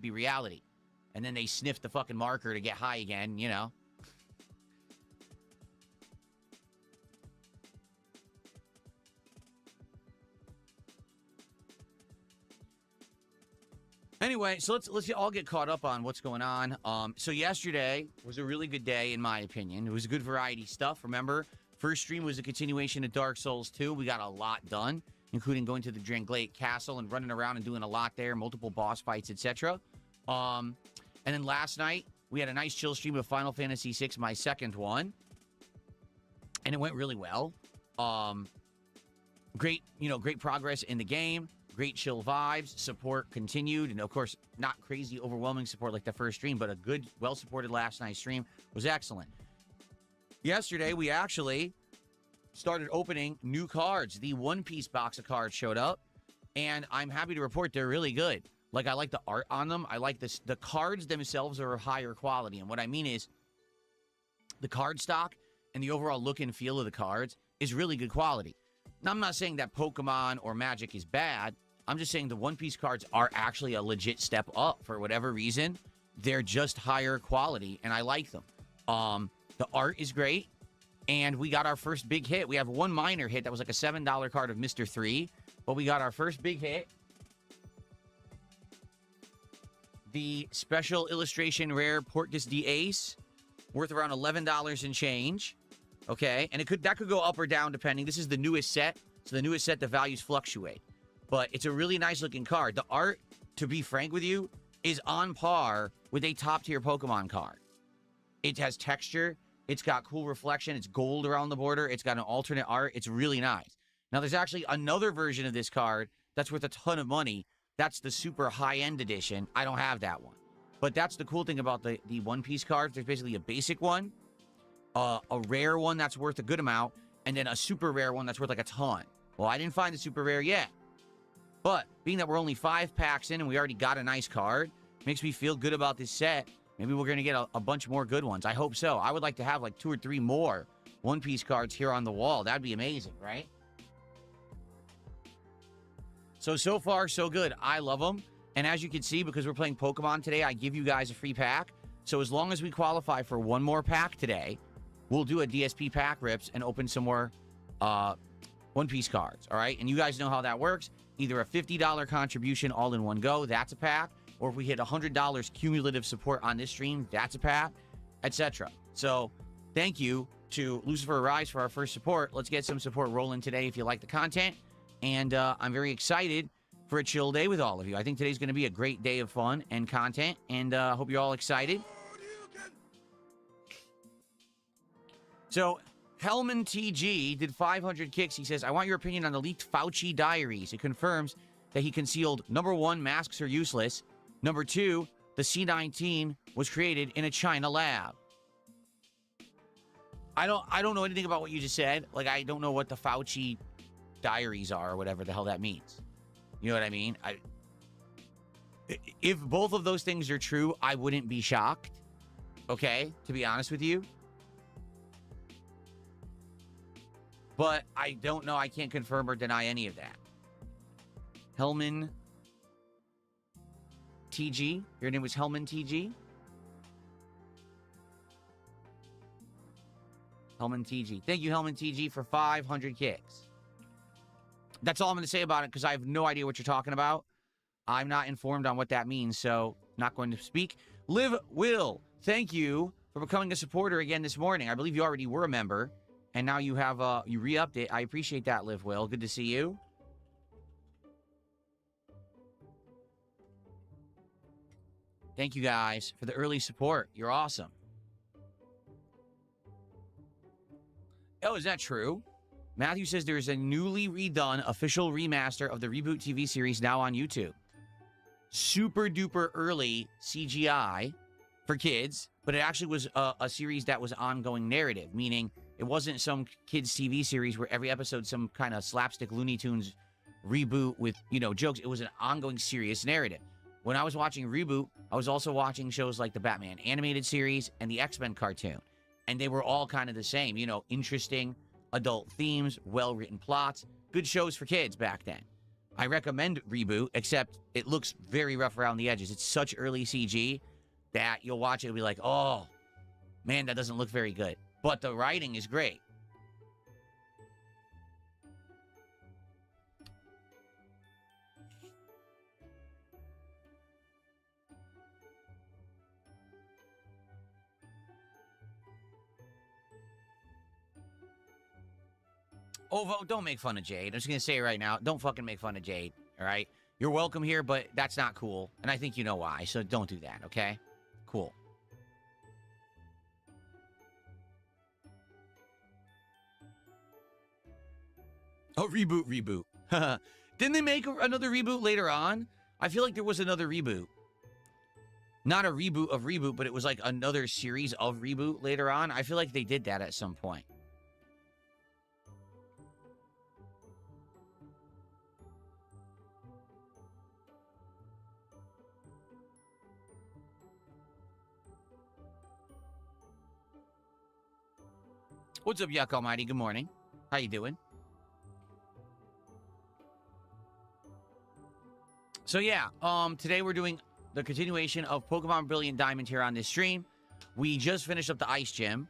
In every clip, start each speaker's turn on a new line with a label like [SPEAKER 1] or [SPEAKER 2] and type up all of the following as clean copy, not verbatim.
[SPEAKER 1] be reality. And then they sniff the fucking marker to get high again, you know. Anyway, so let's all get caught up on what's going on. So yesterday was a really good day, in my opinion. It was good variety stuff. Remember, first stream was a continuation of Dark Souls 2. We got a lot done, including going to the Dranglade Castle and running around and doing a lot there, multiple boss fights, etc. And then last night, we had a nice chill stream of Final Fantasy VI, my second one. And it went really well. Great progress in the game. Great chill vibes. Support continued. And, of course, not crazy, overwhelming support like the first stream, but a good, well-supported last night's stream was excellent. Yesterday, we actually started opening new cards. The One Piece box of cards showed up, and I'm happy to report they're really good. Like, I like the art on them. I like this. The cards themselves are of higher quality, and what I mean is the card stock and the overall look and feel of the cards is really good quality. Now, I'm not saying that Pokemon or Magic is bad. I'm just saying the One Piece cards are actually a legit step up for whatever reason. They're just higher quality, and I like them. The art is great, and we got our first big hit. We have one minor hit that was like a $7 card of Mr. 3, but we got our first big hit. The special illustration rare Portgas D Ace, worth around $11 and change. Okay, and that could go up or down depending. This is the newest set, so the newest set, the values fluctuate. But it's a really nice looking card. The art, to be frank with you, is on par with a top tier Pokemon card. It has texture. It's got cool reflection. It's gold around the border. It's got an alternate art. It's really nice. Now, there's actually another version of this card that's worth a ton of money. That's the super high-end edition. I don't have that one. But that's the cool thing about the One Piece cards. There's basically a basic one, a rare one that's worth a good amount, and then a super rare one that's worth like a ton. Well, I didn't find the super rare yet. But being that we're only 5 packs in and we already got a nice card, makes me feel good about this set. Maybe we're going to get a bunch more good ones. I hope so. I would like to have like 2 or 3 more One Piece cards here on the wall. That'd be amazing, right? So far, so good. I love them. And as you can see, because we're playing Pokemon today, I give you guys a free pack. So as long as we qualify for one more pack today, we'll do a DSP pack rips and open some more One Piece cards, all right? And you guys know how that works. Either a $50 contribution all in one go, that's a pack. Or if we hit $100 cumulative support on this stream, that's a pack, etc. So thank you to Lucifer Rise for our first support. Let's get some support rolling today if you like the content. And I'm very excited for a chill day with all of you. I think today's going to be a great day of fun and content. And I hope you're all excited. So Hellman TG did 500 kicks. He says, I want your opinion on the leaked Fauci diaries. It confirms that he concealed, number 1, masks are useless. Number 2, the C-19 was created in a China lab. I don't know anything about what you just said. Like, I don't know what the Fauci diaries are or whatever the hell that means. You know what I mean? If both of those things are true, I wouldn't be shocked. Okay? To be honest with you. But I don't know. I can't confirm or deny any of that. Hellman TG. Your name was Hellman TG? Hellman TG. Thank you, Hellman TG, for 500 kicks. That's all I'm going to say about it because I have no idea what you're talking about. I'm not informed on what that means, so not going to speak. Liv Will, thank you for becoming a supporter again this morning. I believe you already were a member, and now you have you re-upped it. I appreciate that, Liv Will. Good to see you. Thank you guys for the early support. You're awesome. Oh, is that true? Matthew says there is a newly redone official remaster of the Reboot TV series now on YouTube. Super duper early CGI for kids, but it actually was a series that was ongoing narrative, meaning it wasn't some kids TV series where every episode some kind of slapstick Looney Tunes reboot with, you know, jokes. It was an ongoing serious narrative. When I was watching Reboot, I was also watching shows like the Batman animated series and the X-Men cartoon. And they were all kind of the same, you know, interesting adult themes, well-written plots, good shows for kids back then. I recommend Reboot, except it looks very rough around the edges. It's such early CG that you'll watch it and be like, oh, man, that doesn't look very good. But the writing is great. Oh, don't make fun of Jade. I'm just going to say it right now. Don't fucking make fun of Jade, all right? You're welcome here, but that's not cool. And I think you know why, so don't do that, okay? Cool. Oh, reboot. Didn't they make another reboot later on? I feel like there was another reboot. Not a reboot of Reboot, but it was like another series of Reboot later on. I feel like they did that at some point. What's up, Yuck Almighty? Good morning. How you doing? So yeah, today we're doing the continuation of Pokemon Brilliant Diamond here on this stream. We just finished up the Ice Gym,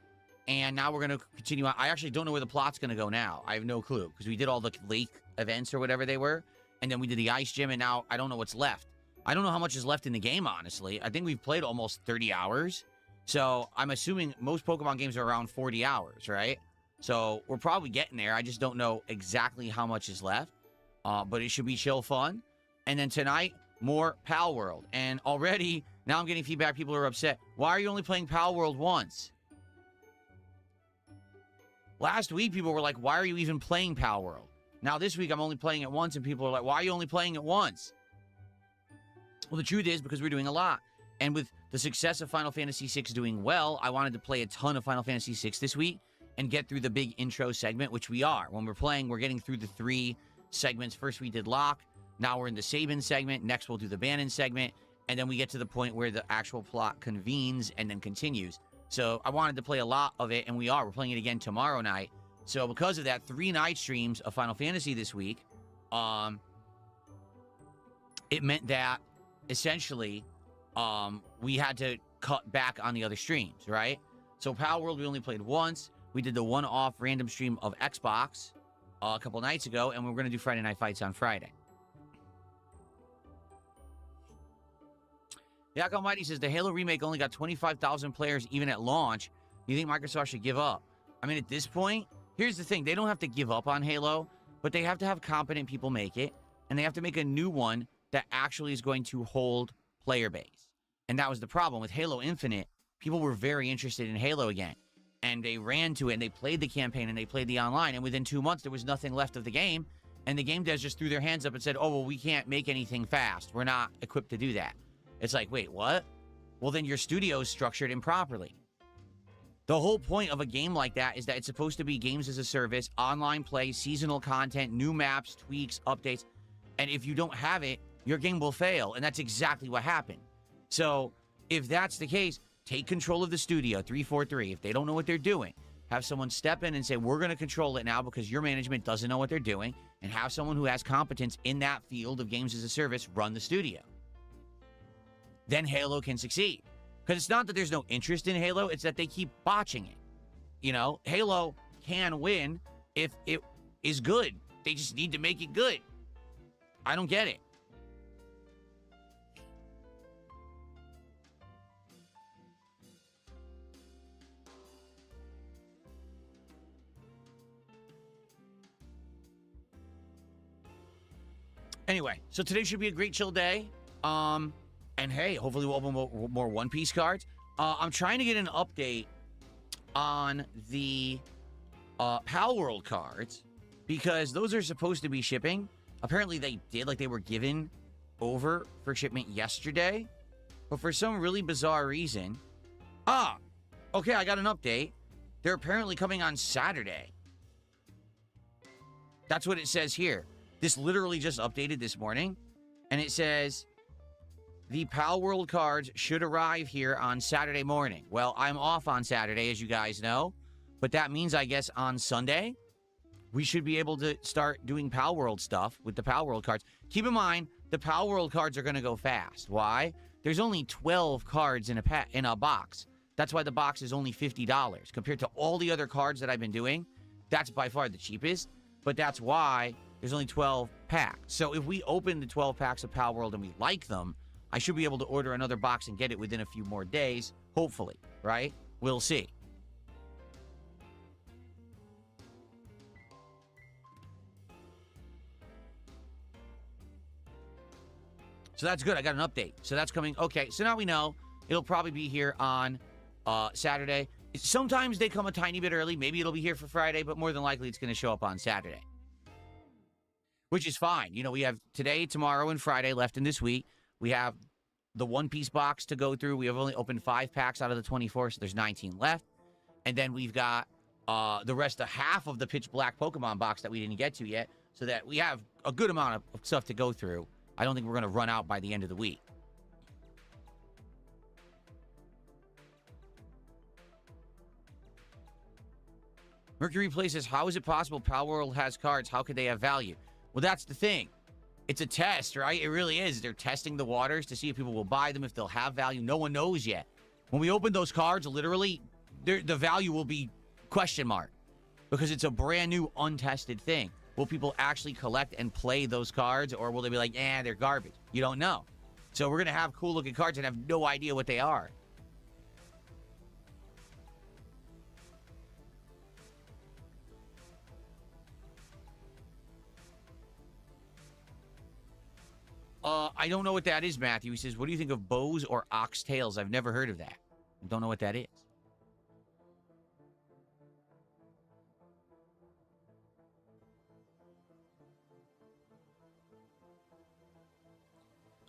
[SPEAKER 1] and now we're going to continue on. I actually don't know where the plot's going to go now. I have no clue, because we did all the lake events or whatever they were, and then we did the Ice Gym, and now I don't know what's left. I don't know how much is left in the game, honestly. I think we've played almost 30 hours, so I'm assuming most Pokemon games are around 40 hours, right? So we're probably getting there. I just don't know exactly how much is left, but it should be chill fun. And then tonight, more Pal World. And already, now I'm getting feedback. People are upset. Why are you only playing Pal World once? Last week, people were like, why are you even playing Pal World? Now this week, I'm only playing it once, and people are like, why are you only playing it once? Well, the truth is because we're doing a lot. And with the success of Final Fantasy VI doing well, I wanted to play a ton of Final Fantasy VI this week and get through the big intro segment, which we are. When we're playing, we're getting through the 3 segments. First, we did Locke. Now we're in the Sabin segment. Next, we'll do the Banon segment. And then we get to the point where the actual plot convenes and then continues. So I wanted to play a lot of it, and we are. We're playing it again tomorrow night. So because of that, 3 night streams of Final Fantasy this week, it meant that, essentially, we had to cut back on the other streams, right? So Pal World, we only played once. We did the one-off random stream of Xbox a couple nights ago, and we're going to do Friday Night Fights on Friday. Yak Almighty says, the Halo remake only got 25,000 players even at launch. You think Microsoft should give up? I mean, at this point, here's the thing. They don't have to give up on Halo, but they have to have competent people make it, and they have to make a new one that actually is going to hold player base. And that was the problem. With Halo Infinite, people were very interested in Halo again, and they ran to it, and they played the campaign, and they played the online, and within 2 months, there was nothing left of the game, and the game devs just threw their hands up and said, oh, well, we can't make anything fast. We're not equipped to do that. It's like, wait, what? Well, then your studio is structured improperly. The whole point of a game like that is that it's supposed to be games as a service, online play, seasonal content, new maps, tweaks, updates. And if you don't have it, your game will fail. And that's exactly what happened. So if that's the case, take control of the studio, 343. If they don't know what they're doing, have someone step in and say, we're going to control it now because your management doesn't know what they're doing. And have someone who has competence in that field of games as a service run the studio. Then Halo can succeed. Because it's not that there's no interest in Halo, it's that they keep botching it. You know, Halo can win if it is good. They just need to make it good. I don't get it. Anyway, so today should be a great chill day. And hey, hopefully we'll open more One Piece cards. I'm trying to get an update on the Pal World cards because those are supposed to be shipping. Apparently they did, like they were given over for shipment yesterday. But for some really bizarre reason... okay, I got an update. They're apparently coming on Saturday. That's what it says here. This literally just updated this morning. And it says... the Pal World cards should arrive here on Saturday morning. Well, I'm off on Saturday, as you guys know. But that means, I guess, on Sunday, we should be able to start doing Pal World stuff with the Pal World cards. Keep in mind, the Pal World cards are going to go fast. Why? There's only 12 cards in a box. That's why the box is only $50 compared to all the other cards that I've been doing. That's by far the cheapest, but that's why there's only 12 packs. So if we open the 12 packs of Pal World and we like them, I should be able to order another box and get it within a few more days, hopefully, right? We'll see. So that's good. I got an update. So that's coming. Okay, so now we know it'll probably be here on Saturday. Sometimes they come a tiny bit early. Maybe it'll be here for Friday, but more than likely it's going to show up on Saturday, which is fine. You know, we have today, tomorrow, and Friday left in this week. We have the One Piece box to go through. We have only opened 5 packs out of the 24, so there's 19 left. And then we've got the rest of half of the Pitch Black Pokemon box that we didn't get to yet, so that we have a good amount of stuff to go through. I don't think we're going to run out by the end of the week. Mercury Play says, how is it possible Pal World has cards? How could they have value? Well, that's the thing. It's a test, right? It really is. They're testing the waters to see if people will buy them, if they'll have value. No one knows yet. When we open those cards, literally, the value will be question mark because it's a brand new, untested thing. Will people actually collect and play those cards, or will they be like, they're garbage? You don't know. So we're going to have cool-looking cards and have no idea what they are. I don't know what that is, Matthew. He says, what do you think of bows or oxtails? I've never heard of that. I don't know what that is.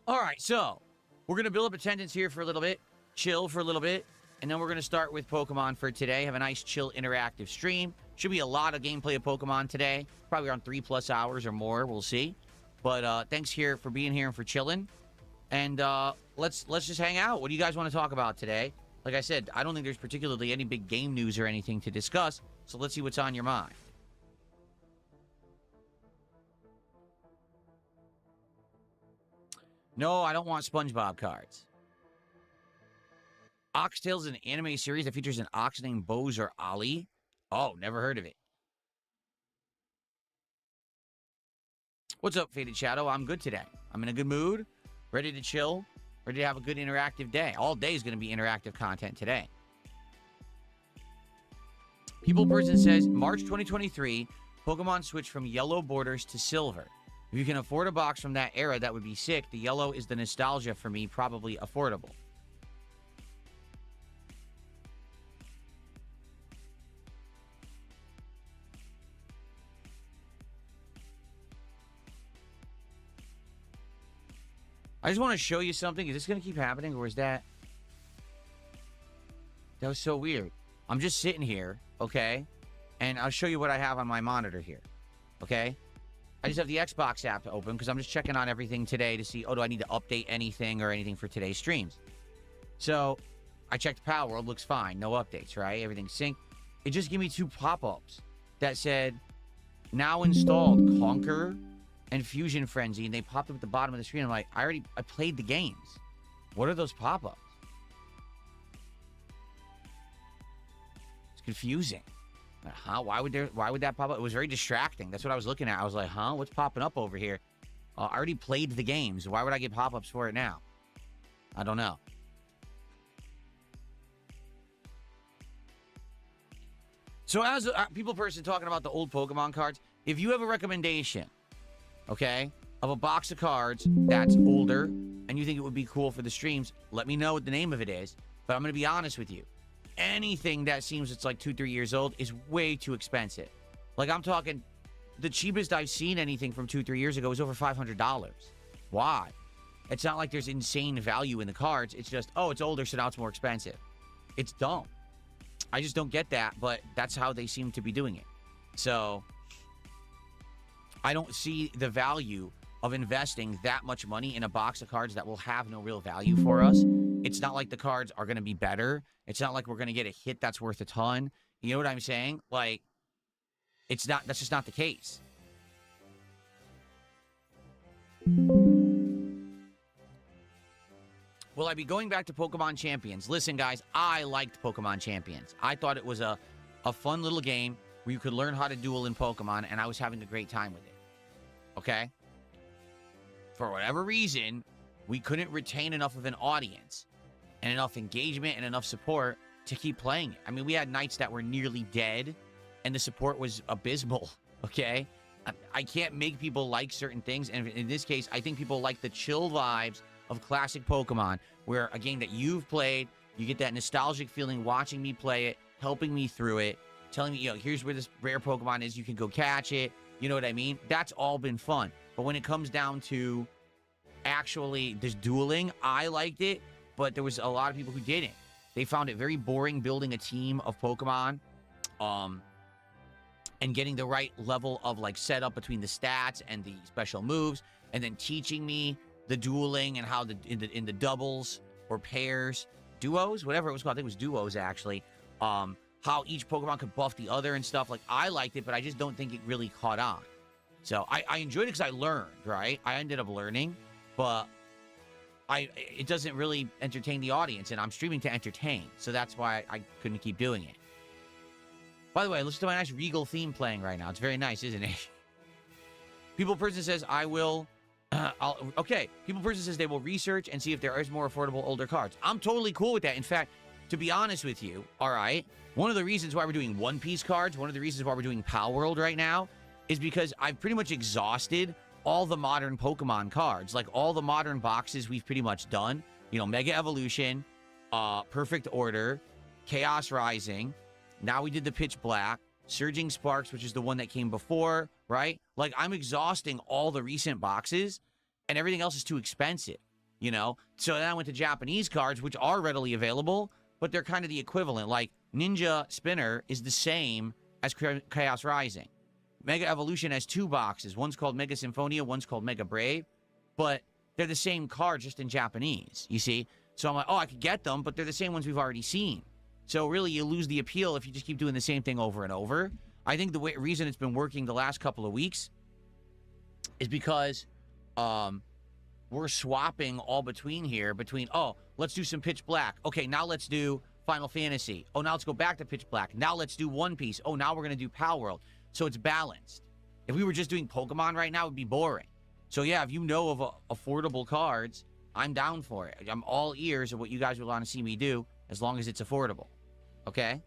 [SPEAKER 1] All right, so we're going to build up attendance here for a little bit, chill for a little bit, and then we're going to start with Pokemon for today. Have a nice, chill, interactive stream. Should be a lot of gameplay of Pokemon today. Probably around 3+ hours or more. We'll see. But thanks here for being here and for chilling. And let's just hang out. What do you guys want to talk about today? Like I said, I don't think there's particularly any big game news or anything to discuss. So let's see what's on your mind. No, I don't want SpongeBob cards. Oxtail is an anime series that features an ox named Bose or Ollie. Oh, never heard of it. What's up, Faded Shadow? I'm good today. I'm in a good mood, ready to chill, ready to have a good interactive day. All day is going to be interactive content today. People Person says, March 2023, Pokemon switched from yellow borders to silver. If you can afford a box from that era, that would be sick. The yellow is the nostalgia for me, probably affordable. I just want to show you something. Is this going to keep happening, or is that... That was so weird. I'm just sitting here, okay? And I'll show you what I have on my monitor here, okay? I just have the Xbox app to open because I'm just checking on everything today to see, do I need to update anything or anything for today's streams? So, I checked Pal World. Looks fine. No updates, right? Everything's synced. It just gave me 2 pop-ups that said, now installed Conquer and Fusion Frenzy, and they popped up at the bottom of the screen. I'm like, I played the games. What are those pop-ups? It's confusing. Huh? Why would that pop up? It was very distracting. That's what I was looking at. I was like, huh? What's popping up over here? I already played the games. Why would I get pop-ups for it now? I don't know. So as a people person talking about the old Pokemon cards, if you have a recommendation, okay, of a box of cards that's older and you think it would be cool for the streams, let me know what the name of it is. But I'm going to be honest with you. Anything that seems it's like 2-3 years old is way too expensive. Like, I'm talking, the cheapest I've seen anything from 2-3 years ago is over $500. Why? It's not like there's insane value in the cards. It's just, it's older, so now it's more expensive. It's dumb. I just don't get that, but that's how they seem to be doing it. So, I don't see the value of investing that much money in a box of cards that will have no real value for us. It's not like the cards are going to be better. It's not like we're going to get a hit that's worth a ton. You know what I'm saying? Like, It's not, that's just not the case. Will I be going back to Pokemon Champions? Listen, guys, I liked Pokemon Champions. I thought it was a fun little game where you could learn how to duel in Pokemon, and I was having a great time with it. Okay? For whatever reason, we couldn't retain enough of an audience and enough engagement and enough support to keep playing it. I mean, we had nights that were nearly dead, and the support was abysmal, okay? I can't make people like certain things, and in this case, I think people like the chill vibes of classic Pokemon, where a game that you've played, you get that nostalgic feeling watching me play it, helping me through it, telling me, you know, here's where this rare Pokemon is, you can go catch it, you know what I mean? That's all been fun. But when it comes down to actually this dueling, I liked it, but there was a lot of people who didn't. They found it very boring building a team of Pokemon, and getting the right level of like setup between the stats and the special moves, and then teaching me the dueling and how in the doubles or pairs, duos, whatever it was called. I think it was duos actually. How each Pokemon could buff the other and stuff. Like, I liked it, but I just don't think it really caught on. So I enjoyed it because I learned, right? I ended up learning, but it doesn't really entertain the audience, and I'm streaming to entertain, so that's why I couldn't keep doing it. By the way, listen to my nice Regal theme playing right now. It's very nice, isn't it? People Person says, I will... okay, People Person says they will research and see if there is more affordable older cards. I'm totally cool with that. In fact, to be honest with you, all right, one of the reasons why we're doing One Piece cards, one of the reasons why we're doing Power World right now, is because I've pretty much exhausted all the modern Pokemon cards. Like, all the modern boxes we've pretty much done. You know, Mega Evolution, Perfect Order, Chaos Rising. Now we did the Pitch Black, Surging Sparks, which is the one that came before, right? Like, I'm exhausting all the recent boxes, and everything else is too expensive, you know? So then I went to Japanese cards, which are readily available, but they're kind of the equivalent. Like, Ninja Spinner is the same as Chaos Rising. Mega Evolution has 2 boxes. One's called Mega Symphonia, one's called Mega Brave, but they're the same card, just in Japanese, you see? So I'm like, oh, I could get them, but they're the same ones we've already seen. So really, you lose the appeal if you just keep doing the same thing over and over. I think the reason it's been working the last couple of weeks is because we're swapping all between here, oh, let's do some Pitch Black. Okay, now let's do Final Fantasy. Oh, now let's go back to Pitch Black. Now let's do One Piece. Oh, now we're going to do Power World. So it's balanced. If we were just doing Pokemon right now, it would be boring. So yeah, if you know of affordable cards, I'm down for it. I'm all ears of what you guys would want to see me do, as long as it's affordable. Okay?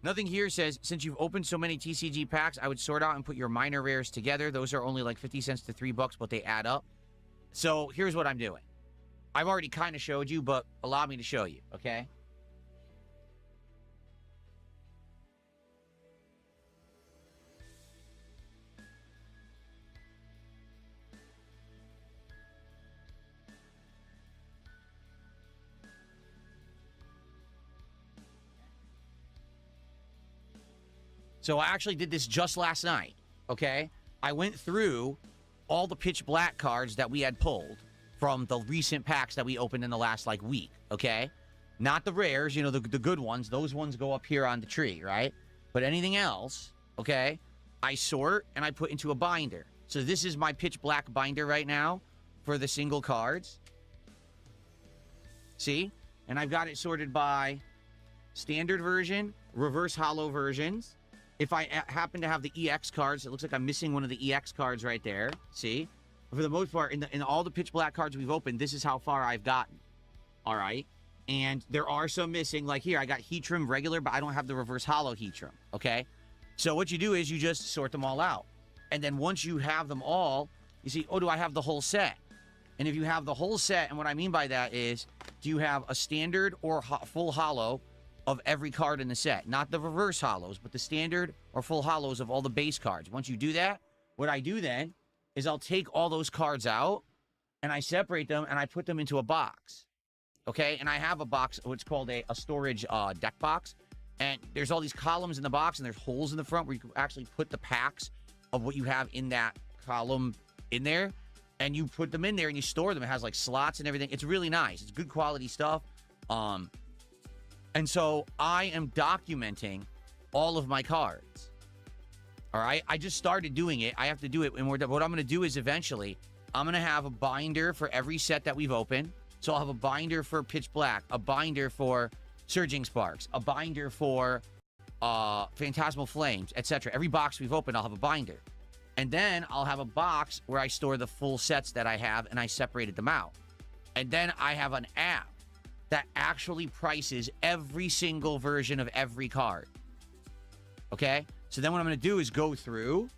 [SPEAKER 1] Nothing here says, since you've opened so many TCG packs, I would sort out and put your minor rares together. Those are only like 50 cents to $3, but they add up. So here's what I'm doing. I've already kind of showed you, but allow me to show you, okay? So I actually did this just last night, okay? I went through all the Pitch Black cards that we had pulled from the recent packs that we opened in the last, like, week, okay? Not the rares, you know, the good ones. Those ones go up here on the tree, right? But anything else, okay, I sort and I put into a binder. So this is my Pitch Black binder right now for the single cards. See? And I've got it sorted by standard version, reverse holo versions. If I happen to have the EX cards, it looks like I'm missing one of the EX cards right there. See? For the most part, in all the Pitch Black cards we've opened, this is how far I've gotten. All right? And there are some missing. Like here, I got Heatran regular, but I don't have the reverse holo Heatran. Okay? So what you do is you just sort them all out. And then once you have them all, you see, oh, do I have the whole set? And if you have the whole set, and what I mean by that is, do you have a standard or full holo of every card in the set? Not the reverse holos, but the standard or full holos of all the base cards. Once you do that, what I do then is I'll take all those cards out and I separate them and I put them into a box. Okay? And I have a box, what's called a storage deck box. And there's all these columns in the box and there's holes in the front where you can actually put the packs of what you have in that column in there. And you put them in there and you store them. It has like slots and everything. It's really nice. It's good quality stuff. And so I am documenting all of my cards. All right? I just started doing it. I have to do it. And what I'm going to do is eventually, I'm going to have a binder for every set that we've opened. So I'll have a binder for Pitch Black, a binder for Surging Sparks, a binder for Phantasmal Flames, etc. Every box we've opened, I'll have a binder. And then I'll have a box where I store the full sets that I have, and I separated them out. And then I have an app that actually prices every single version of every card. Okay? So then what I'm going to do is go through,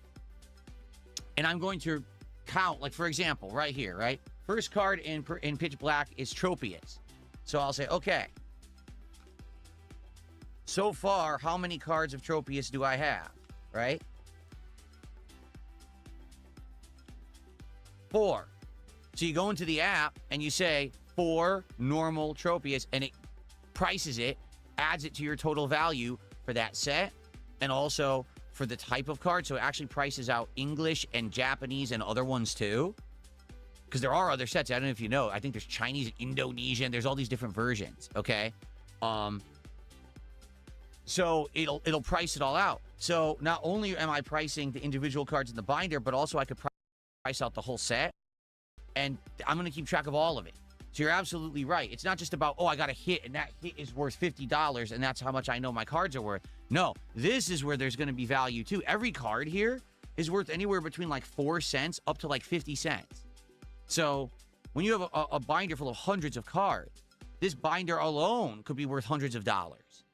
[SPEAKER 1] and I'm going to count, like, for example, right here, right? First card in Pitch Black is Tropius. So I'll say, okay, so far, how many cards of Tropius do I have, right? 4. So you go into the app and you say 4 normal Tropius, and it prices it, adds it to your total value for that set, and also for the type of card. So it actually prices out English and Japanese and other ones too. Because there are other sets. I don't know if you know. I think there's Chinese, Indonesian. There's all these different versions, okay? So it'll price it all out. So not only am I pricing the individual cards in the binder, but also I could price out the whole set. And I'm going to keep track of all of it. So you're absolutely right. It's not just about, oh, I got a hit, and that hit is worth $50, and that's how much I know my cards are worth. No, this is where there's going to be value, too. Every card here is worth anywhere between, like, 4 cents up to, like, 50 cents. So when you have a binder full of hundreds of cards, this binder alone could be worth hundreds of dollars,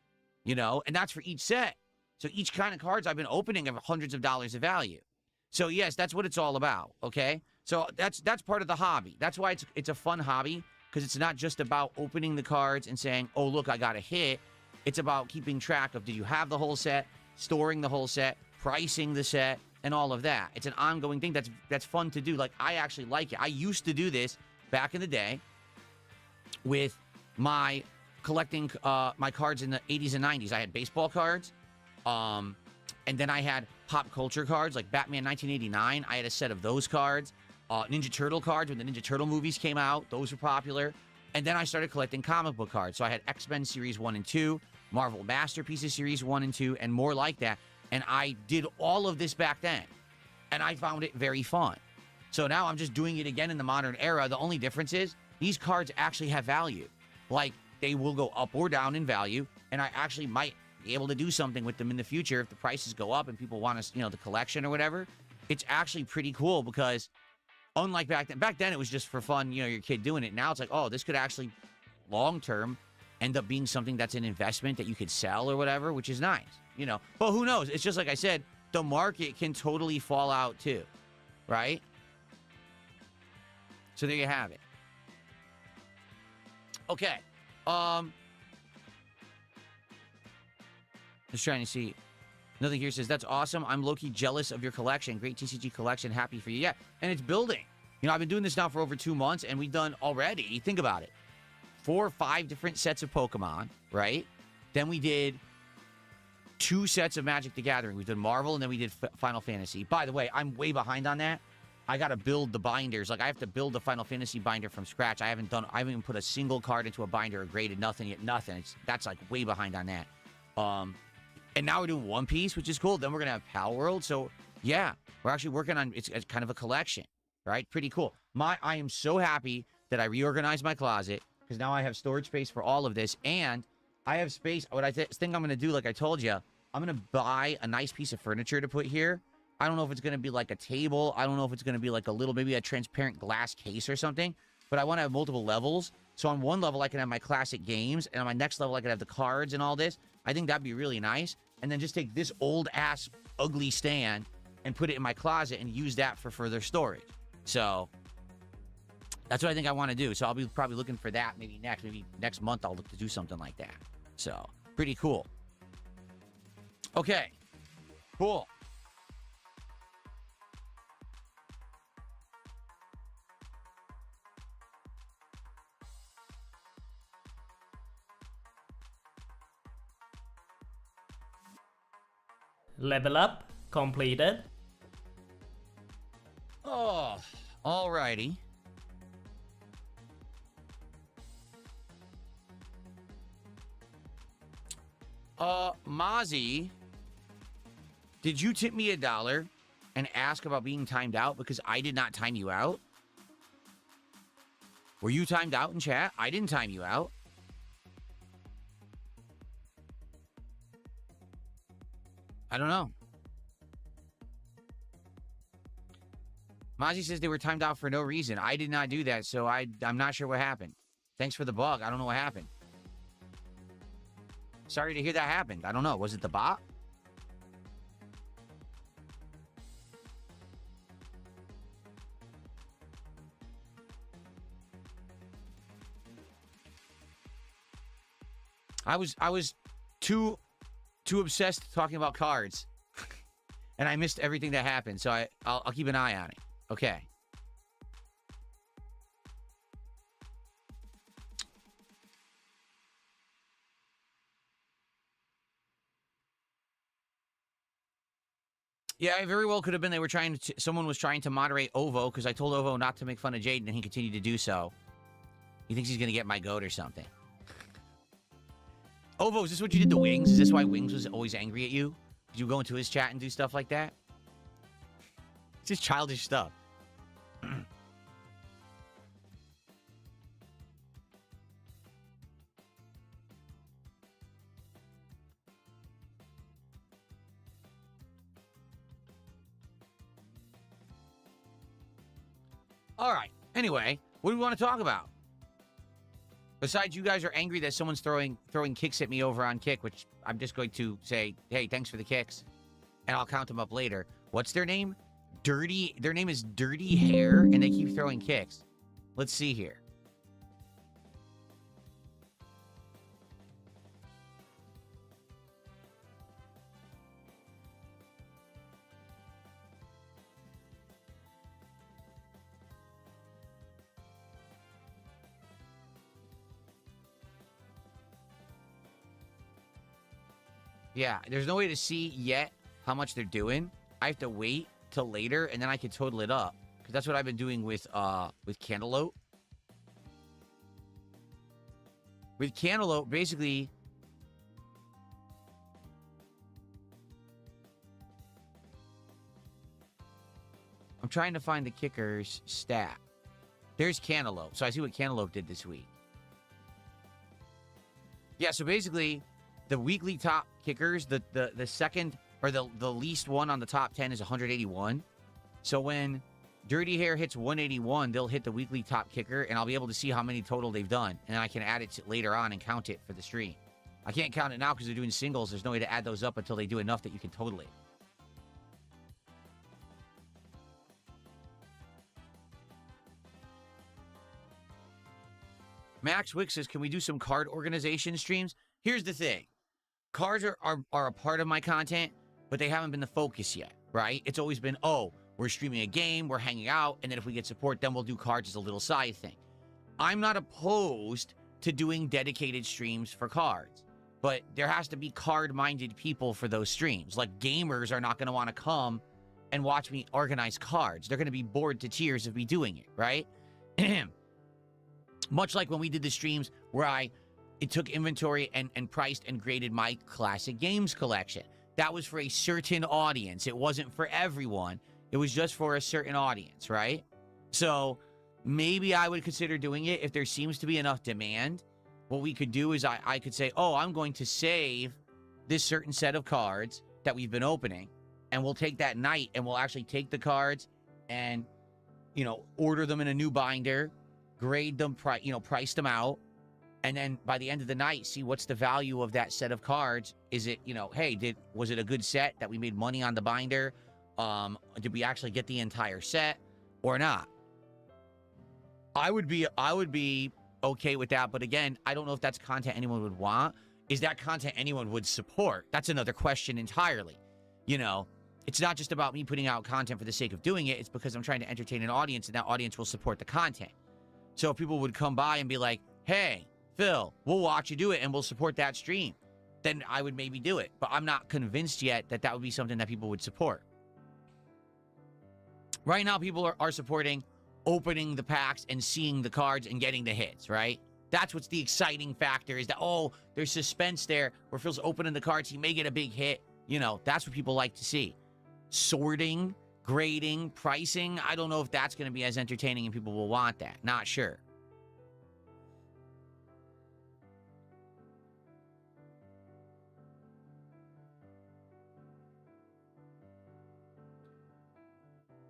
[SPEAKER 1] you know, and that's for each set. So each kind of cards I've been opening have hundreds of dollars of value. So yes, that's what it's all about, okay? So that's part of the hobby. That's why it's a fun hobby, because it's not just about opening the cards and saying, oh, look, I got a hit. It's about keeping track of, did you have the whole set, storing the whole set, pricing the set, and all of that. It's an ongoing thing that's fun to do. Like, I actually like it. I used to do this back in the day with my collecting my cards in the 80s and 90s. I had baseball cards, and then I had pop culture cards, like Batman 1989. I had a set of those cards. Ninja Turtle cards, when the Ninja Turtle movies came out, those were popular. And then I started collecting comic book cards. So I had X-Men Series 1 and 2, Marvel Masterpieces Series 1 and 2, and more like that. And I did all of this back then, and I found it very fun. So now I'm just doing it again in the modern era. The only difference is these cards actually have value. Like, they will go up or down in value, and I actually might be able to do something with them in the future if the prices go up and people want us, you know, the collection or whatever. It's actually pretty cool because unlike back then it was just for fun, you know, your kid doing it. Now it's like, oh, this could actually long-term end up being something that's an investment that you could sell or whatever, which is nice. You know, but who knows? It's just like I said, the market can totally fall out too, right? So there you have it. Okay. Just trying to see. Nothing here says, that's awesome. I'm low-key jealous of your collection. Great TCG collection. Happy for you. Yeah, and it's building. You know, I've been doing this now for over 2 months, and we've done already, think about it, 4 or 5 different sets of Pokemon, right? Then we did 2 sets of Magic the Gathering. We did Marvel, and then we did Final Fantasy. By the way, I'm way behind on that. I got to build the binders. Like, I have to build the Final Fantasy binder from scratch. I haven't even put a single card into a binder or graded nothing yet. Nothing. That's like way behind on that. And now we're doing One Piece, which is cool. Then we're going to have Pal World. So, yeah, we're actually working on, it's kind of a collection, right? Pretty cool. I am so happy that I reorganized my closet because now I have storage space for all of this. And I have space. What I think I'm going to do, like I told you, I'm going to buy a nice piece of furniture to put here. I don't know if it's going to be like a table. I don't know if it's going to be like a little, maybe a transparent glass case or something. But I want to have multiple levels. So on one level, I can have my classic games. And on my next level, I can have the cards and all this. I think that'd be really nice. And then just take this old-ass ugly stand and put it in my closet and use that for further storage. So that's what I think I want to do. So I'll be probably looking for that maybe next month I'll look to do something like that. So pretty cool. Okay, cool.
[SPEAKER 2] Level up completed.
[SPEAKER 1] Oh, alrighty. Mozzie, did you tip me $1 and ask about being timed out? Because I did not time you out. Were you timed out in chat? I didn't time you out. I don't know. Mozzie says they were timed out for no reason. I did not do that, so I'm not sure what happened. Thanks for the bug. I don't know what happened. Sorry to hear that happened. I don't know. Was it the bot? I was too obsessed talking about cards, and I missed everything that happened. So I'll keep an eye on it. Okay. Yeah, it very well could have been they were trying to. Someone was trying to moderate Ovo because I told Ovo not to make fun of Jaden, and he continued to do so. He thinks he's gonna get my goat or something. Ovo, is this what you did to Wings? Is this why Wings was always angry at you? Did you go into his chat and do stuff like that? It's just childish stuff. All right. Anyway, what do we want to talk about? Besides, you guys are angry that someone's throwing kicks at me over on Kick, which I'm just going to say, hey, thanks for the kicks, and I'll count them up later. What's their name? Dirty. Their name is Dirty Hair, and they keep throwing kicks. Let's see here. Yeah, there's no way to see yet how much they're doing. I have to wait till later, and then I can total it up. Because that's what I've been doing with Cantaloupe. With Cantaloupe, basically... I'm trying to find the kicker's stat. There's Cantaloupe. So I see what Cantaloupe did this week. Yeah, so basically... The weekly top kickers, the second or the least one on the top 10 is 181. So when Dirty Hair hits 181, they'll hit the weekly top kicker, and I'll be able to see how many total they've done. And then I can add it later on and count it for the stream. I can't count it now because they're doing singles. There's no way to add those up until they do enough that you can total it. Max Wick says, can we do some card organization streams? Here's the thing. Cards are a part of my content, but they haven't been the focus yet, right? It's always been, oh, we're streaming a game, we're hanging out, and then if we get support, then we'll do cards as a little side thing. I'm not opposed to doing dedicated streams for cards, but there has to be card-minded people for those streams. Like, gamers are not going to want to come and watch me organize cards. They're going to be bored to tears of me doing it, right? Much like when we did the streams where it took inventory and priced and graded my classic games collection. That was for a certain audience. It wasn't for everyone. It was just for a certain audience, right? So maybe I would consider doing it if there seems to be enough demand. What we could do is I could say, oh, I'm going to save this certain set of cards that we've been opening, and we'll take that night and we'll actually take the cards and, order them in a new binder, grade them, price them out. And then by the end of the night, see what's the value of that set of cards. Is it, hey, was it a good set that we made money on the binder? Did we actually get the entire set or not? I would be okay with that. But again, I don't know if that's content anyone would want. Is that content anyone would support? That's another question entirely. It's not just about me putting out content for the sake of doing it. It's because I'm trying to entertain an audience, and that audience will support the content. So if people would come by and be like, hey, Phil, we'll watch you do it and we'll support that stream, then I would maybe do it. But I'm not convinced yet that would be something that people would support. Right now, people are supporting opening the packs and seeing the cards and getting the hits, right? That's what's the exciting factor, is that, oh, there's suspense there where Phil's opening the cards. He may get a big hit. You know, that's what people like to see. Sorting, grading, pricing, I don't know if that's going to be as entertaining and people will want that. Not sure.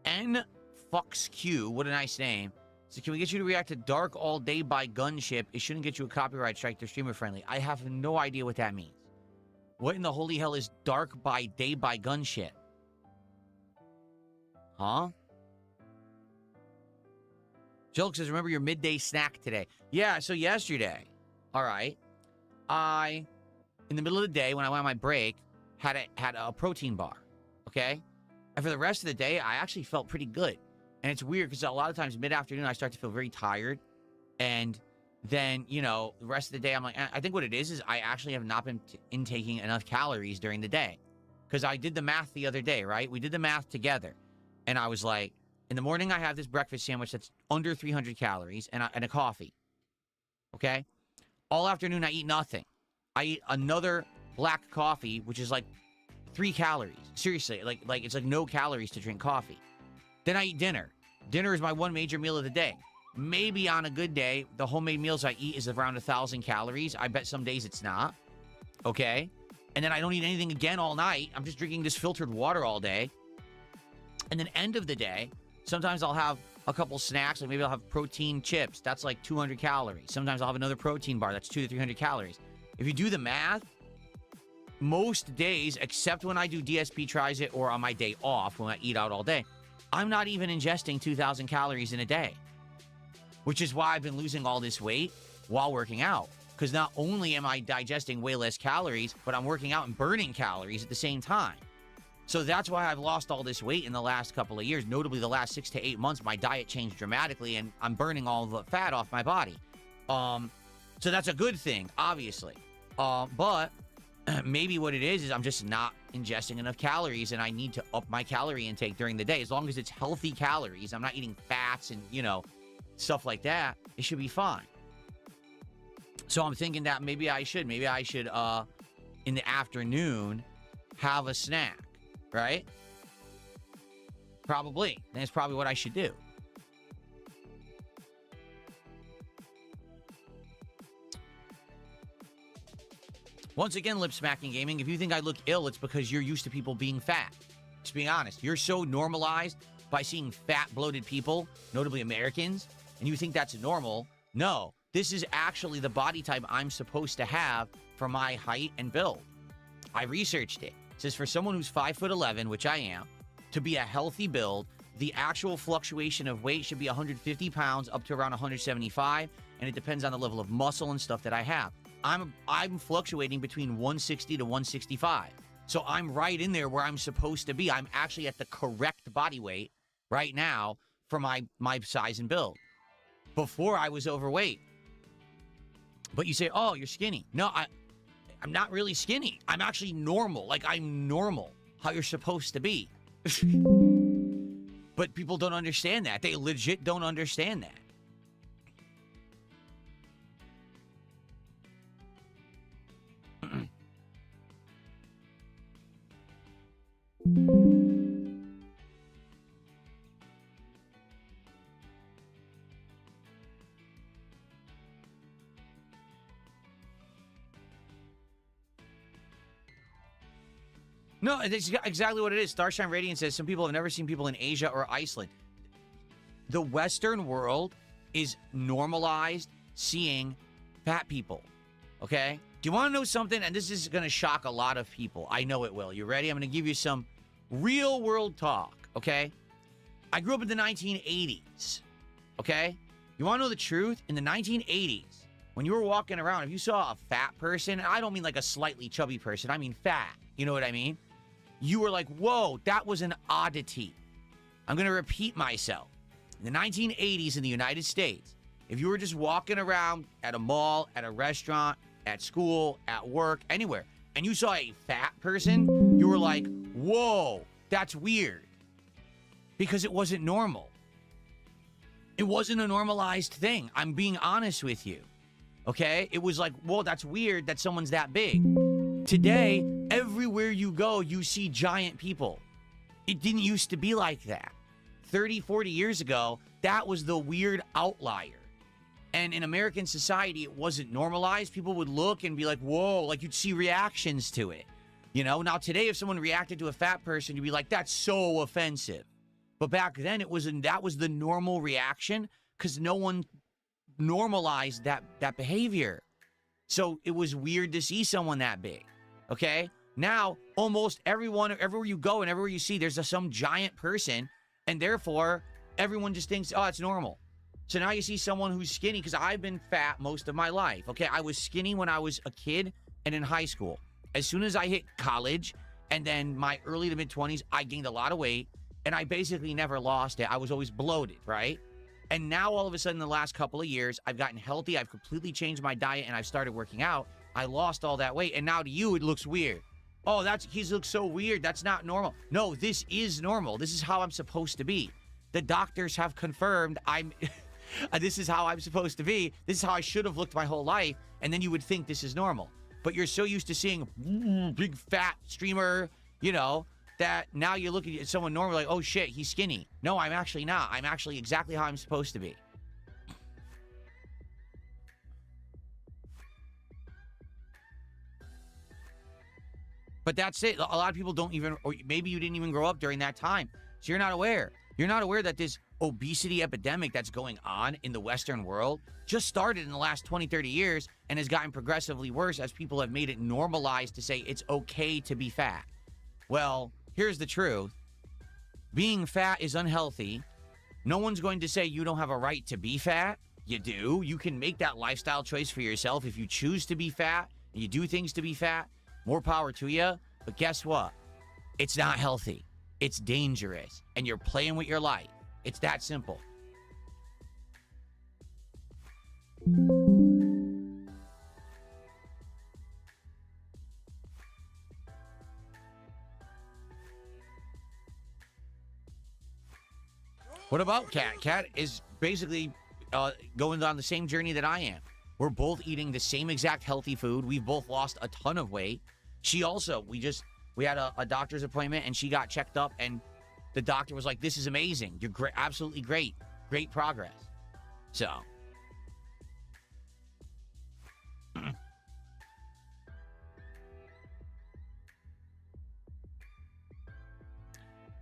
[SPEAKER 1] N Fox Q, what a nice name. So can we get you to react to Dark All Day by Gunship? It shouldn't get you a copyright strike. They're streamer friendly. I have no idea what that means. What in the holy hell is Dark by Day by Gunship? Huh? Jilk says, remember your midday snack today. Yeah, so yesterday, all right, I, in the middle of the day when I went on my break, had a protein bar, okay? And for the rest of the day, I actually felt pretty good. And it's weird because a lot of times mid-afternoon, I start to feel very tired. And then, you know, the rest of the day, I'm like, I think what it is I actually have not been intaking enough calories during the day. Because I did the math the other day, right? We did the math together. And I was like, in the morning, I have this breakfast sandwich that's under 300 calories and a coffee. Okay? All afternoon, I eat nothing. I eat another black coffee, which is like 3 calories. Seriously, like it's like no calories to drink coffee. Then I eat dinner. Dinner is my one major meal of the day. Maybe on a good day, the homemade meals I eat is around 1,000 calories. I bet some days it's not. Okay? And then I don't eat anything again all night. I'm just drinking this filtered water all day. And then end of the day, sometimes I'll have a couple snacks. Like maybe I'll have protein chips. That's like 200 calories. Sometimes I'll have another protein bar. That's 200 to 300 calories. If you do the math, most days, except when I do DSP tries it or on my day off when I eat out all day, I'm not even ingesting 2,000 calories in a day. Which is why I've been losing all this weight while working out. Because not only am I digesting way less calories, but I'm working out and burning calories at the same time. So that's why I've lost all this weight in the last couple of years. Notably, the last 6 to 8 months, my diet changed dramatically, and I'm burning all the fat off my body. So that's a good thing, obviously. But maybe what it is I'm just not ingesting enough calories, and I need to up my calorie intake during the day. As long as it's healthy calories, I'm not eating fats and, you know, stuff like that, it should be fine. So I'm thinking that maybe I should, in the afternoon, have a snack. Right? Probably. That's probably what I should do. Once again, Lip Smacking Gaming, if you think I look ill, it's because you're used to people being fat. Just being honest. You're so normalized by seeing fat, bloated people, notably Americans, and you think that's normal. No, this is actually the body type I'm supposed to have for my height and build. I researched it. It says for someone who's 5'11", which I am, to be a healthy build, the actual fluctuation of weight should be 150 pounds up to around 175, and it depends on the level of muscle and stuff that I have. I'm fluctuating between 160 to 165. So I'm right in there where I'm supposed to be. I'm actually at the correct body weight right now for my size and build. Before I was overweight. But you say, oh, you're skinny. No, I'm not really skinny. I'm actually normal. Like, I'm normal. How you're supposed to be. But people don't understand that. They legit don't understand that. No, it's exactly what it is. Starshine Radiant says some people have never seen people in Asia or Iceland. The Western world is normalized seeing fat people, okay? Do you want to know something? And this is going to shock a lot of people. I know it will. You ready? I'm going to give you some real world talk, okay? I grew up in the 1980s, okay? You want to know the truth? In the 1980s, when you were walking around, if you saw a fat person, and I don't mean like a slightly chubby person, I mean fat, you know what I mean? You were like, whoa, that was an oddity. I'm going to repeat myself. In the 1980s in the United States, if you were just walking around at a mall, at a restaurant, at school, at work, anywhere, and you saw a fat person, you were like, whoa, that's weird. Because it wasn't normal. It wasn't a normalized thing. I'm being honest with you. Okay? It was like, whoa, that's weird that someone's that big. Today, everywhere you go, you see giant people. It didn't used to be like that. 30, 40 years ago, that was the weird outlier. And in American society, it wasn't normalized. People would look and be like, whoa, like you'd see reactions to it. You know, now today, if someone reacted to a fat person, you'd be like, that's so offensive. But back then, that was the normal reaction because no one normalized that behavior. So it was weird to see someone that big. Okay? Now, almost everyone, everywhere you go and everywhere you see, there's some giant person. And therefore, everyone just thinks, oh, it's normal. So now you see someone who's skinny, because I've been fat most of my life. Okay, I was skinny when I was a kid and in high school. As soon as I hit college and then my early to mid-20s, I gained a lot of weight and I basically never lost it. I was always bloated, right? And now all of a sudden, the last couple of years, I've gotten healthy. I've completely changed my diet and I've started working out. I lost all that weight. And now to you, it looks weird. Oh, he looks so weird. That's not normal. No, this is normal. This is how I'm supposed to be. The doctors have confirmed this is how I'm supposed to be. This is how I should have looked my whole life. And then you would think this is normal. But you're so used to seeing big fat streamer, you know, that now you're looking at someone normal like, oh shit, he's skinny. No, I'm actually not. I'm actually exactly how I'm supposed to be. But that's it. A lot of people don't even, or maybe you didn't even grow up during that time. So you're not aware. You're not aware that this obesity epidemic that's going on in the Western world just started in the last 20, 30 years and has gotten progressively worse as people have made it normalized to say it's okay to be fat. Well, here's the truth. Being fat is unhealthy. No one's going to say you don't have a right to be fat. You do. You can make that lifestyle choice for yourself. If you choose to be fat and you do things to be fat, more power to you. But guess what? It's not healthy. It's dangerous. And you're playing with your life. It's that simple. What about Kat? Kat is basically going on the same journey that I am. We're both eating the same exact healthy food. We've both lost a ton of weight. She also, we had a doctor's appointment and she got checked up and the doctor was like, this is amazing. You're great, absolutely great. Great progress. So.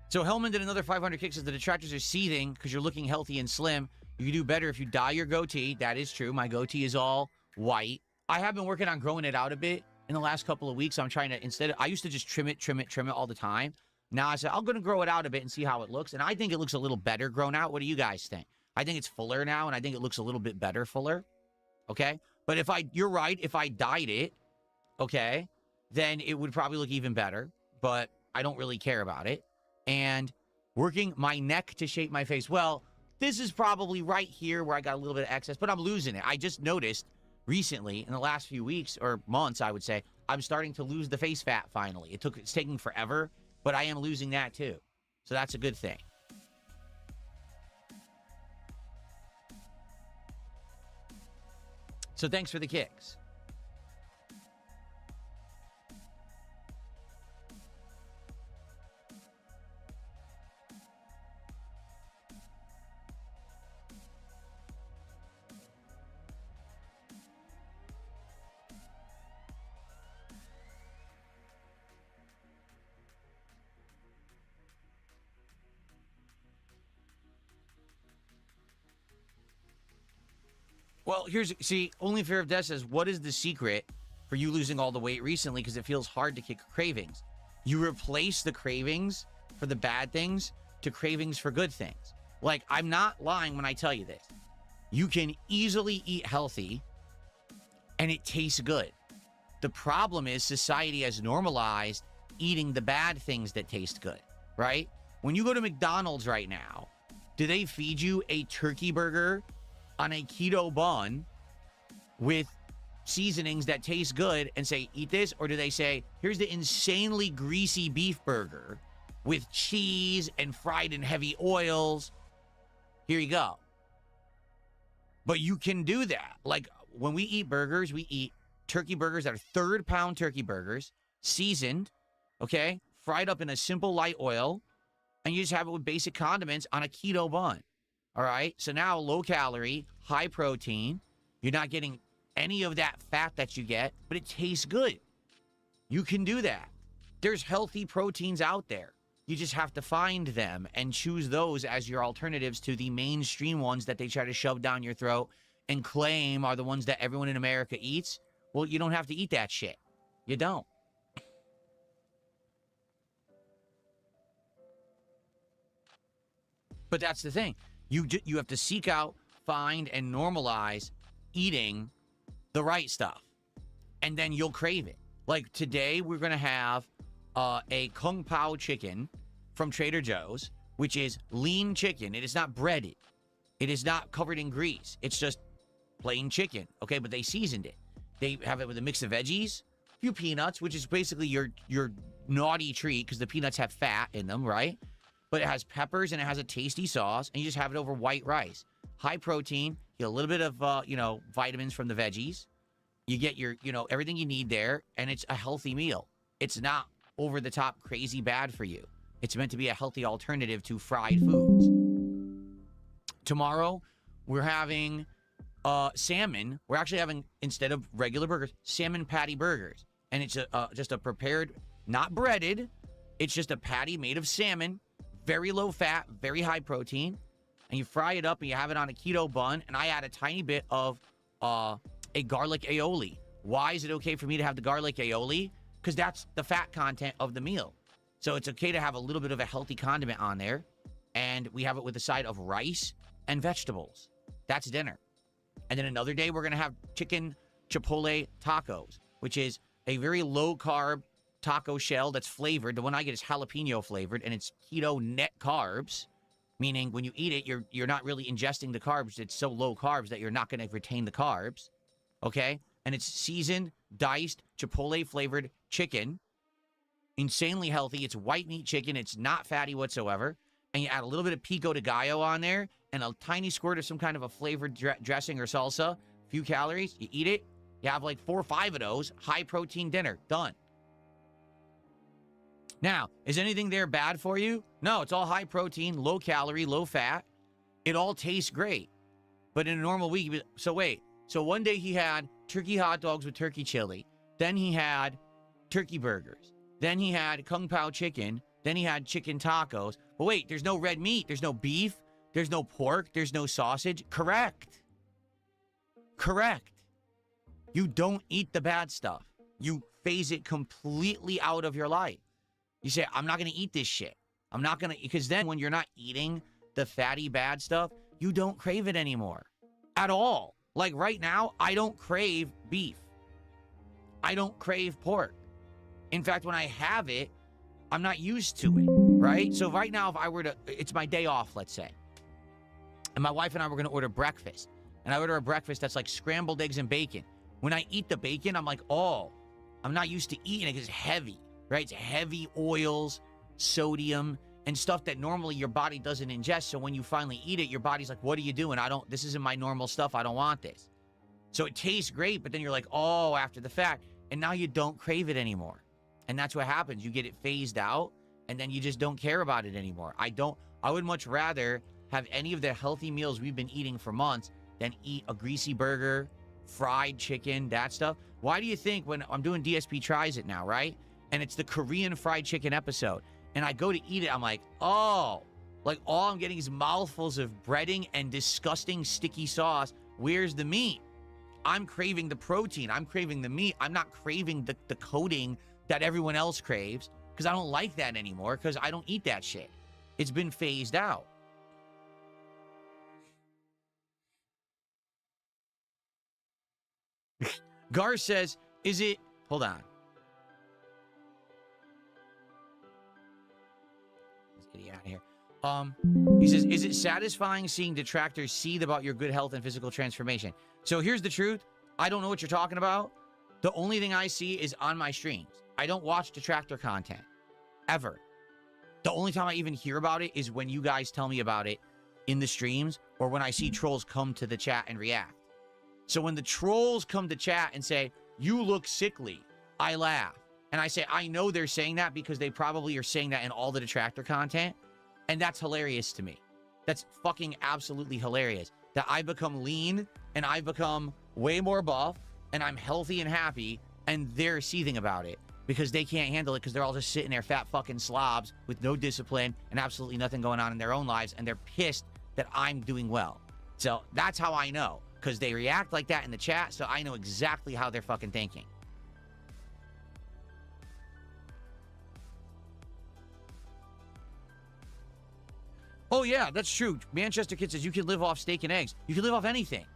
[SPEAKER 1] So Hellman did another 500 kicks as the detractors are seething because you're looking healthy and slim. You can do better if you dye your goatee. That is true. My goatee is all white. I have been working on growing it out a bit in the last couple of weeks. I'm trying to, I used to just trim it all the time. Now I said, I'm going to grow it out a bit and see how it looks. And I think it looks a little better grown out. What do you guys think? I think it's fuller now, and I think it looks a little bit better fuller. Okay? But you're right, if I dyed it, okay, then it would probably look even better. But I don't really care about it. And working my neck to shape my face. Well, this is probably right here where I got a little bit of excess, but I'm losing it. I just noticed recently, in the last few weeks or months, I would say, I'm starting to lose the face fat finally. It's taking forever, but I am losing that too. So that's a good thing. So thanks for the kicks. Well, Only Fear of Death says, what is the secret for you losing all the weight recently? Because it feels hard to kick cravings. You replace the cravings for the bad things to cravings for good things. Like, I'm not lying when I tell you this. You can easily eat healthy and it tastes good. The problem is society has normalized eating the bad things that taste good, right? When you go to McDonald's right now, do they feed you a turkey burger on a keto bun with seasonings that taste good and say, eat this? Or do they say, here's the insanely greasy beef burger with cheese and fried in heavy oils. Here you go. But you can do that. Like, when we eat burgers, we eat turkey burgers that are third-pound turkey burgers, seasoned, okay, fried up in a simple light oil, and you just have it with basic condiments on a keto bun. All right? So now low calorie, high protein. You're not getting any of that fat that you get, but it tastes good. You can do that. There's healthy proteins out there. You just have to find them and choose those as your alternatives to the mainstream ones that they try to shove down your throat and claim are the ones that everyone in America eats. Well, you don't have to eat that shit. You don't. But that's the thing. You have to seek out, find, and normalize eating the right stuff. And then you'll crave it. Like today, we're going to have a Kung Pao chicken from Trader Joe's, which is lean chicken. It is not breaded. It is not covered in grease. It's just plain chicken, okay? But they seasoned it. They have it with a mix of veggies, a few peanuts, which is basically your naughty treat because the peanuts have fat in them, right? But it has peppers and it has a tasty sauce, and you just have it over white rice. High protein, you get a little bit of, vitamins from the veggies. You get your, everything you need there, and it's a healthy meal. It's not over the top crazy bad for you. It's meant to be a healthy alternative to fried foods. Tomorrow, we're having salmon. We're actually having, instead of regular burgers, salmon patty burgers. And it's just a prepared, not breaded. It's just a patty made of salmon, very low fat, very high protein. And you fry it up and you have it on a keto bun. And I add a tiny bit of a garlic aioli. Why is it okay for me to have the garlic aioli? Because that's the fat content of the meal. So it's okay to have a little bit of a healthy condiment on there. And we have it with a side of rice and vegetables. That's dinner. And then another day, we're going to have chicken chipotle tacos, which is a very low-carb taco shell that's flavored. The one I get is jalapeno flavored, and it's keto net carbs, meaning when you eat it, you're not really ingesting the carbs. It's so low carbs that you're not going to retain the carbs, okay? And it's seasoned, diced, chipotle-flavored chicken, insanely healthy. It's white meat chicken. It's not fatty whatsoever. And you add a little bit of pico de gallo on there and a tiny squirt of some kind of a flavored dressing or salsa, a few calories. You eat it. You have like 4 or 5 of those. High-protein dinner. Done. Now, is anything there bad for you? No, it's all high protein, low calorie, low fat. It all tastes great. But in a normal week, so wait. So one day he had turkey hot dogs with turkey chili. Then he had turkey burgers. Then he had Kung Pao chicken. Then he had chicken tacos. But wait, there's no red meat. There's no beef. There's no pork. There's no sausage. Correct. Correct. You don't eat the bad stuff. You phase it completely out of your life. You say, I'm not going to eat this shit. I'm not going to, because then when you're not eating the fatty bad stuff, you don't crave it anymore. At all. Like right now, I don't crave beef. I don't crave pork. In fact, when I have it, I'm not used to it, right? So right now, if I were to, it's my day off, let's say. And my wife and I were going to order breakfast. And I order a breakfast that's like scrambled eggs and bacon. When I eat the bacon, I'm like, oh, I'm not used to eating it because it's heavy, right? It's heavy oils, sodium, and stuff that normally your body doesn't ingest. So when you finally eat it, your body's like, what are you doing? This isn't my normal stuff. I don't want this. So it tastes great, but then you're like, oh, after the fact. And now you don't crave it anymore. And that's what happens. You get it phased out, and then you just don't care about it anymore. I would much rather have any of the healthy meals we've been eating for months than eat a greasy burger, fried chicken, that stuff. Why do you think when I'm doing DSP Tries It now, right? And it's the Korean fried chicken episode, and I go to eat it, I'm like, oh, like all I'm getting is mouthfuls of breading and disgusting sticky sauce. Where's the meat? I'm craving the protein. I'm craving the meat. I'm not craving the coating that everyone else craves because I don't like that anymore because I don't eat that shit. It's been phased out. Gar says, is it... Hold on. Let's get you out of here. He says, is it satisfying seeing detractors seethe about your good health and physical transformation? So here's the truth. I don't know what you're talking about. The only thing I see is on my streams. I don't watch detractor content. Ever. The only time I even hear about it is when you guys tell me about it in the streams or when I see trolls come to the chat and react. So when the trolls come to chat and say, you look sickly, I laugh. And I say, I know they're saying that because they probably are saying that in all the detractor content. And that's hilarious to me. That's fucking absolutely hilarious. That I become lean and I become way more buff and I'm healthy and happy and they're seething about it because they can't handle it because they're all just sitting there fat fucking slobs with no discipline and absolutely nothing going on in their own lives and they're pissed that I'm doing well. So that's how I know, because they react like that in the chat, so I know exactly how they're fucking thinking. Oh yeah, that's true. Manchester Kid says you can live off steak and eggs. You can live off anything.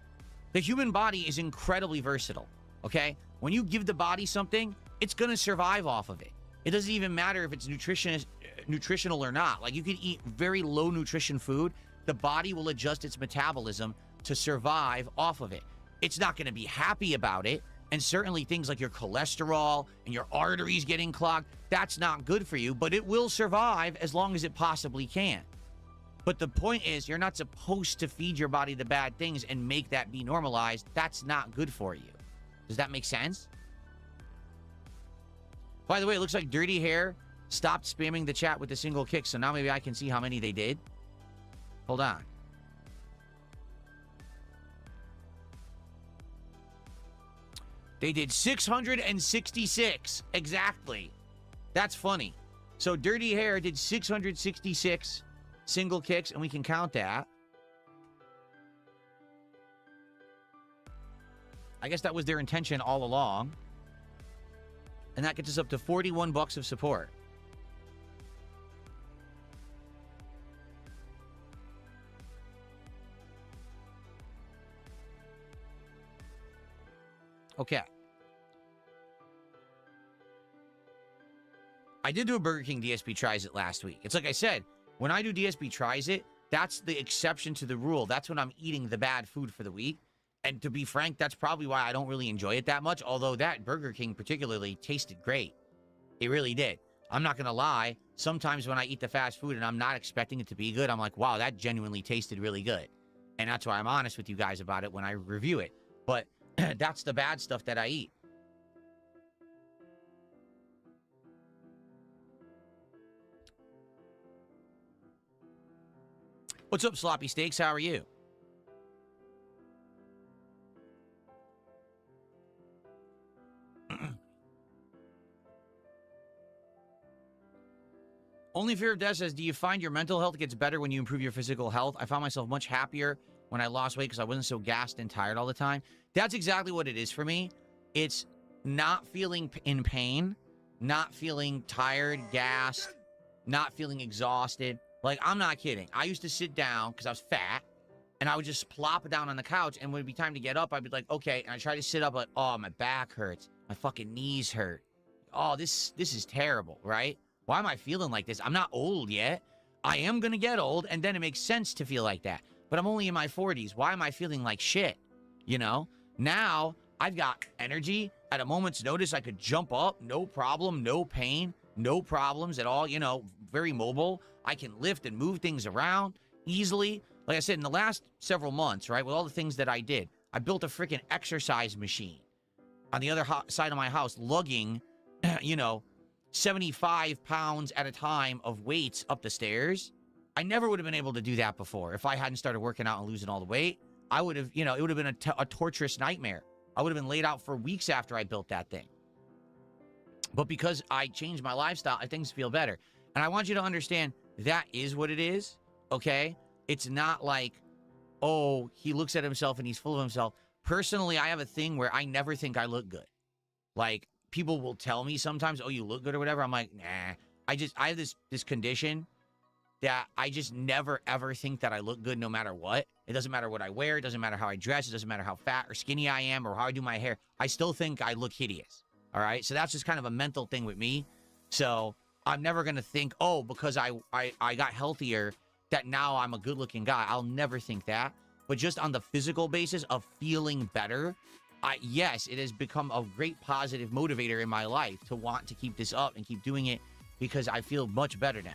[SPEAKER 1] The human body is incredibly versatile, okay? When you give the body something, it's going to survive off of it. It doesn't even matter if it's nutritional or not. Like, you can eat very low nutrition food. The body will adjust its metabolism to survive off of it. It's not going to be happy about it. And certainly things like your cholesterol and your arteries getting clogged, that's not good for you, but it will survive as long as it possibly can. But the point is, you're not supposed to feed your body the bad things and make that be normalized. That's not good for you. Does that make sense? By the way, it looks like Dirty Hair stopped spamming the chat with a single kick, so now maybe I can see how many they did. Hold on. They did 666. Exactly. That's funny. So Dirty Hair did 666 single kicks, and we can count that. I guess that was their intention all along. And that gets us up to 41 bucks of support. Okay. I did do a Burger King DSP Tries It last week. It's like I said, when I do DSP Tries It, that's the exception to the rule. That's when I'm eating the bad food for the week. And to be frank, that's probably why I don't really enjoy it that much. Although that Burger King particularly tasted great. It really did. I'm not going to lie. Sometimes when I eat the fast food and I'm not expecting it to be good, I'm like, wow, that genuinely tasted really good. And that's why I'm honest with you guys about it when I review it. But that's the bad stuff that I eat. What's up, Sloppy Steaks? How are you? Only Fear of Death says, do you find your mental health gets better when you improve your physical health? I found myself much happier when I lost weight because I wasn't so gassed and tired all the time. That's exactly what it is for me. It's not feeling in pain, not feeling tired, gassed, not feeling exhausted. Like, I'm not kidding. I used to sit down because I was fat, and I would just plop down on the couch, and when it'd be time to get up, I'd be like, okay, and I try to sit up, like, oh, my back hurts. My fucking knees hurt. Oh, this is terrible, right? Why am I feeling like this? I'm not old yet. I am going to get old, and then it makes sense to feel like that. But I'm only in my 40s. Why am I feeling like shit? You know? Now, I've got energy. At a moment's notice, I could jump up. No problem. No pain. No problems at all. You know, very mobile. I can lift and move things around easily. Like I said, in the last several months, right, with all the things that I did, I built a freaking exercise machine on the other side of my house, lugging, you know, 75 pounds at a time of weights up the stairs. I never would have been able to do that before. If I hadn't started working out and losing all the weight, I would have, you know, it would have been a torturous nightmare. I would have been laid out for weeks after I built that thing. But because I changed my lifestyle, things feel better. And I want you to understand that is what it is, okay? It's not like, oh, he looks at himself and he's full of himself. Personally, I have a thing where I never think I look good. Like, people will tell me sometimes, oh, you look good or whatever. I'm like, nah. I have this condition that I just never, ever think that I look good no matter what. It doesn't matter what I wear. It doesn't matter how I dress. It doesn't matter how fat or skinny I am or how I do my hair. I still think I look hideous. All right? So that's just kind of a mental thing with me. So I'm never going to think, oh, because I got healthier, that now I'm a good-looking guy. I'll never think that. But just on the physical basis of feeling better, yes, it has become a great positive motivator in my life to want to keep this up and keep doing it because I feel much better now.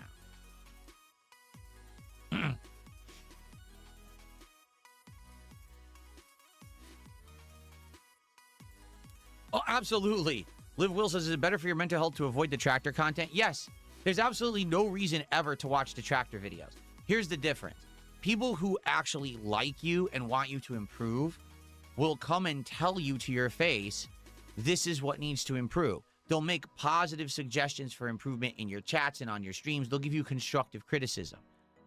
[SPEAKER 1] Oh, absolutely. Liv Will says, is it better for your mental health to avoid detractor content? Yes. There's absolutely no reason ever to watch detractor videos. Here's the difference. People who actually like you and want you to improve will come and tell you to your face, this is what needs to improve. They'll make positive suggestions for improvement in your chats and on your streams. They'll give you constructive criticism,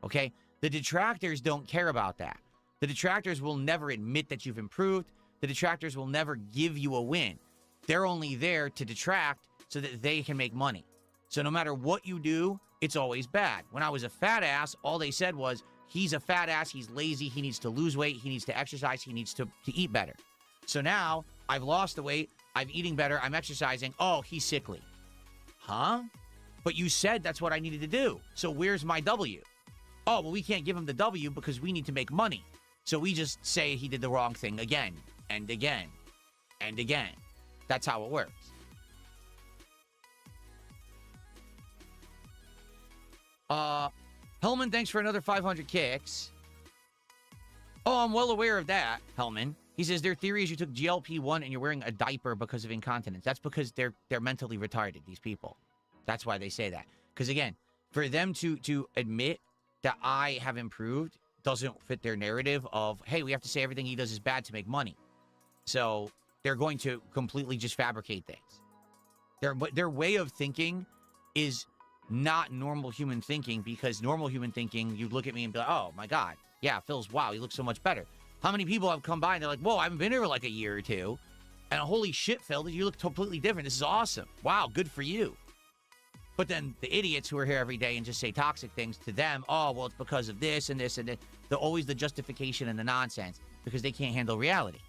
[SPEAKER 1] okay? The detractors don't care about that. The detractors will never admit that you've improved. The detractors will never give you a win. They're only there to detract so that they can make money. So no matter what you do, it's always bad. When I was a fat ass, all they said was, he's a fat ass, he's lazy, he needs to lose weight, he needs to exercise, he needs to eat better. So now, I've lost the weight, I'm eating better, I'm exercising, oh, he's sickly. Huh? But you said that's what I needed to do. So where's my W? Oh, well, we can't give him the W because we need to make money. So we just say he did the wrong thing again, and again, and again. That's how it works. Hellman, thanks for another 500 kicks. Oh, I'm well aware of that, Hellman. He says their theory is you took GLP-1 and you're wearing a diaper because of incontinence. That's because they're mentally retarded, these people. That's why they say that. Because again, for them to admit that I have improved doesn't fit their narrative of, hey, we have to say everything he does is bad to make money. So they're going to completely just fabricate things. Their way of thinking is not normal human thinking, because normal human thinking, you'd look at me and be like, oh my God, yeah, Phil's, wow, he looks so much better. How many people have come by and they're like, whoa, I haven't been here for like a year or two, and holy shit, Phil, you look completely different. This is awesome. Wow, good for you. But then the idiots who are here every day and just say toxic things to them, oh, well, it's because of this and this and this. They're always the justification and the nonsense because they can't handle reality.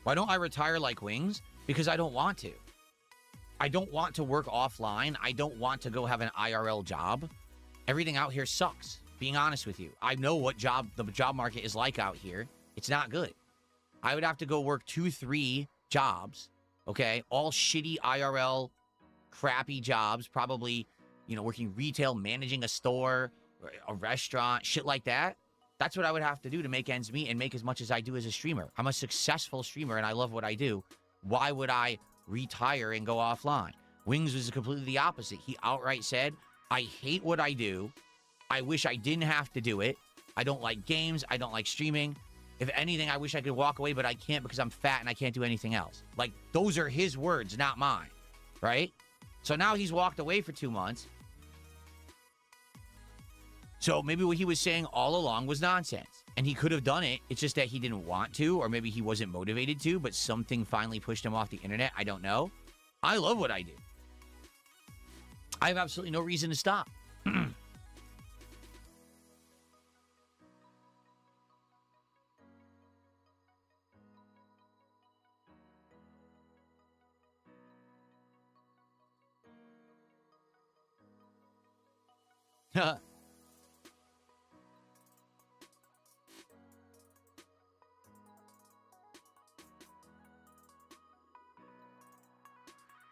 [SPEAKER 1] Why don't I retire like Wings? Because I don't want to. I don't want to work offline. I don't want to go have an IRL job. Everything out here sucks, being honest with you. I know what the job market is like out here. It's not good. I would have to go work 2-3 jobs, okay? All shitty IRL, crappy jobs, probably, working retail, managing a store, a restaurant, shit like that. That's what I would have to do to make ends meet and make as much as I do as a streamer. I'm a successful streamer and I love what I do. Why would I retire and go offline? Wings was completely the opposite. He outright said, I hate what I do. I wish I didn't have to do it. I don't like games. I don't like streaming. If anything, I wish I could walk away, but I can't because I'm fat and I can't do anything else. Like, those are his words, not mine, right? So now he's walked away for 2 months. So maybe what he was saying all along was nonsense. And he could have done it. It's just that he didn't want to, or maybe he wasn't motivated to, but something finally pushed him off the internet. I don't know. I love what I do. I have absolutely no reason to stop.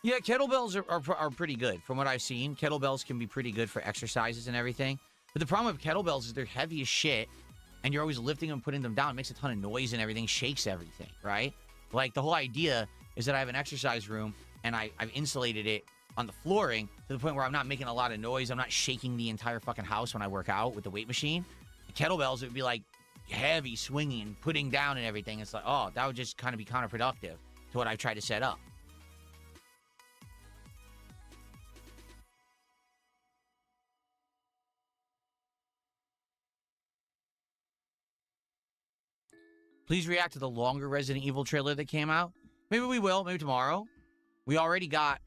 [SPEAKER 1] Yeah, kettlebells are pretty good. From what I've seen, kettlebells can be pretty good for exercises and everything. But the problem with kettlebells is they're heavy as shit, and you're always lifting them and putting them down. It makes a ton of noise and everything, shakes everything, right? Like, the whole idea is that I have an exercise room, and I've insulated it on the flooring to the point where I'm not making a lot of noise. I'm not shaking the entire fucking house when I work out with the weight machine. The kettlebells, it would be like heavy swinging, putting down and everything. It's like, oh, that would just kind of be counterproductive to what I've tried to set up. Please react to the longer Resident Evil trailer that came out. Maybe we will. Maybe tomorrow. We already got...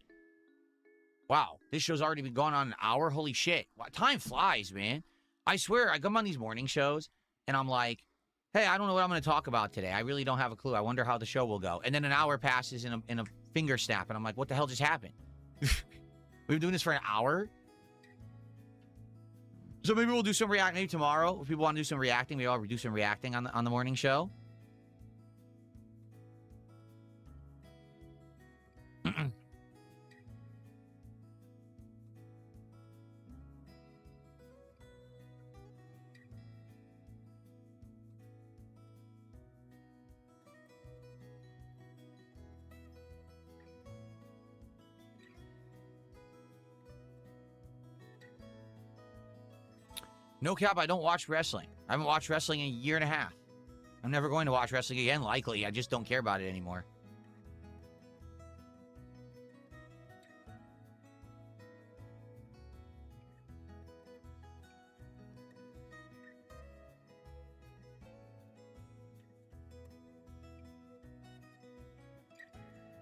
[SPEAKER 1] Wow, this show's already been going on an hour? Holy shit. Wow, time flies, man. I swear, I come on these morning shows, and I'm like, hey, I don't know what I'm going to talk about today. I really don't have a clue. I wonder how the show will go. And then an hour passes in a finger snap, and I'm like, what the hell just happened? We've been doing this for an hour. So maybe we'll do some reacting. Maybe tomorrow, if people want to do some reacting, maybe I'll do some reacting on the morning show. No cap, I don't watch wrestling. I haven't watched wrestling in a year and a half. I'm never going to watch wrestling again, likely. I just don't care about it anymore.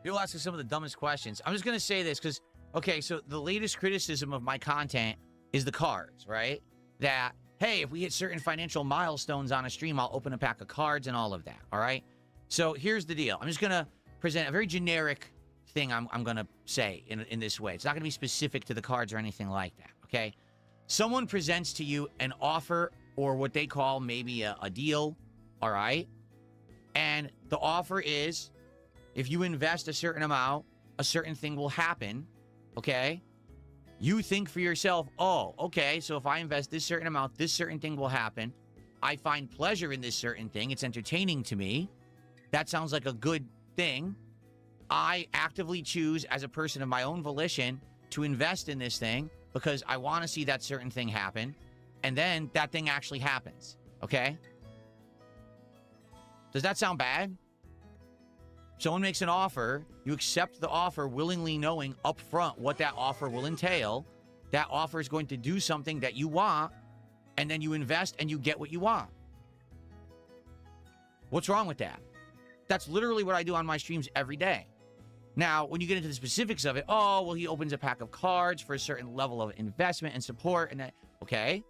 [SPEAKER 1] People ask us some of the dumbest questions. I'm just going to say this because, okay, so the latest criticism of my content is the cards, right? That, hey, if we hit certain financial milestones on a stream, I'll open a pack of cards and all of that, all right? So here's the deal. I'm just going to present a very generic thing I'm going to say in this way. It's not going to be specific to the cards or anything like that, okay? Someone presents to you an offer or what they call maybe a deal, all right? And the offer is, if you invest a certain amount, a certain thing will happen, okay? You think for yourself, oh, okay, so if I invest this certain amount, this certain thing will happen. I find pleasure in this certain thing. It's entertaining to me. That sounds like a good thing. I actively choose as a person of my own volition to invest in this thing because I want to see that certain thing happen. And then that thing actually happens, okay? Does that sound bad? Someone makes an offer, you accept the offer willingly knowing up front what that offer will entail. That offer is going to do something that you want, and then you invest and you get what you want. What's wrong with that? That's literally what I do on my streams every day. Now, when you get into the specifics of it, oh, well, he opens a pack of cards for a certain level of investment and support, and that, okay.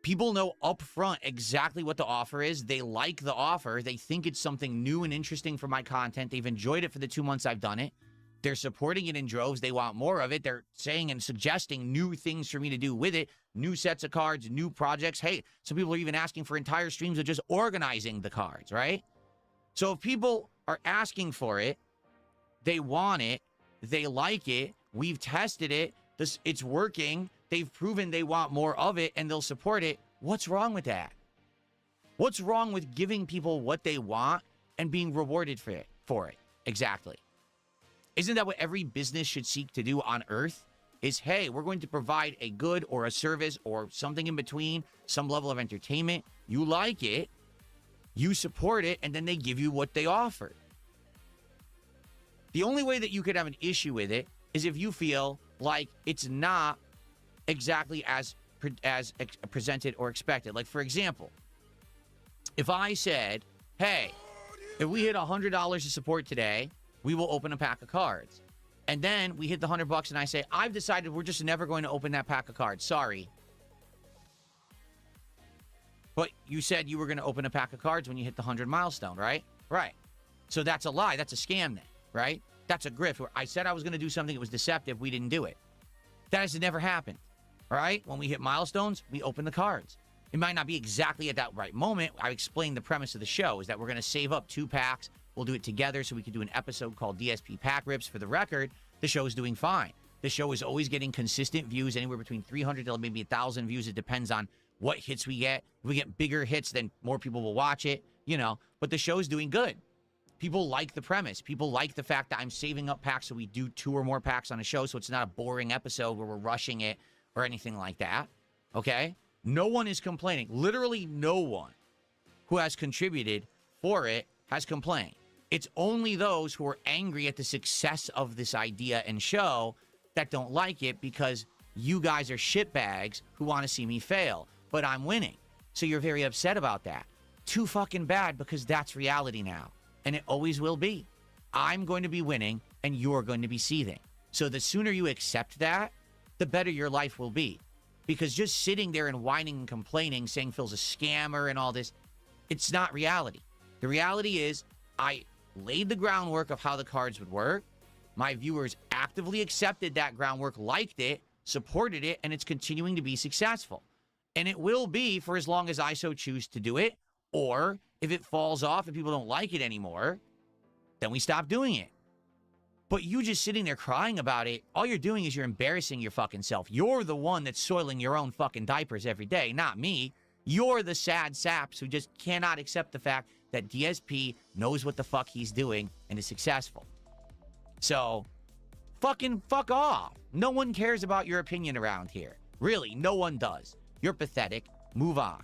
[SPEAKER 1] People know up front exactly what the offer is. They like the offer. They think it's something new and interesting for my content. They've enjoyed it for the 2 months I've done it. They're supporting it in droves. They want more of it. They're saying and suggesting new things for me to do with it. New sets of cards, new projects. Hey, some people are even asking for entire streams of just organizing the cards, right? So if people are asking for it, they want it, they like it, we've tested it, it's working, they've proven they want more of it, and they'll support it. What's wrong with that? What's wrong with giving people what they want and being rewarded for it? Exactly. Isn't that what every business should seek to do on Earth? Is, hey, we're going to provide a good or a service or something in between, some level of entertainment. You like it, you support it, and then they give you what they offer. The only way that you could have an issue with it is if you feel like it's not exactly as presented or expected. Like, for example, if I said, hey, if we hit $100 of support today, we will open a pack of cards. And then we hit the $100 and I say, I've decided we're just never going to open that pack of cards. Sorry. But you said you were going to open a pack of cards when you hit the 100 milestone, right? Right. So that's a lie. That's a scam then, right? That's a grift. Where I said I was going to do something that was deceptive. We didn't do it. That has never happened. All right? When we hit milestones, we open the cards. It might not be exactly at that right moment. I explained the premise of the show is that we're going to save up 2 packs. We'll do it together so we can do an episode called DSP Pack Rips. For the record, the show is doing fine. The show is always getting consistent views, anywhere between 300 to maybe 1,000 views. It depends on what hits we get. If we get bigger hits, then more people will watch it, you know. But the show is doing good. People like the premise. People like the fact that I'm saving up packs so we do 2 or more packs on a show, so it's not a boring episode where we're rushing it or anything like that, okay? No one is complaining. Literally no one who has contributed for it has complained. It's only those who are angry at the success of this idea and show that don't like it because you guys are shitbags who want to see me fail. But I'm winning. So you're very upset about that. Too fucking bad, because that's reality now. And it always will be. I'm going to be winning and you're going to be seething. So the sooner you accept that, the better your life will be. Because just sitting there and whining and complaining, saying Phil's a scammer and all this, it's not reality. The reality is I laid the groundwork of how the cards would work. My viewers actively accepted that groundwork, liked it, supported it, and it's continuing to be successful. And it will be for as long as I so choose to do it. Or if it falls off and people don't like it anymore, then we stop doing it. But you just sitting there crying about it, all you're doing is you're embarrassing your fucking self. You're the one that's soiling your own fucking diapers every day, not me. You're the sad saps who just cannot accept the fact that DSP knows what the fuck he's doing and is successful. So, fuck off. No one cares about your opinion around here. Really, no one does. You're pathetic. Move on.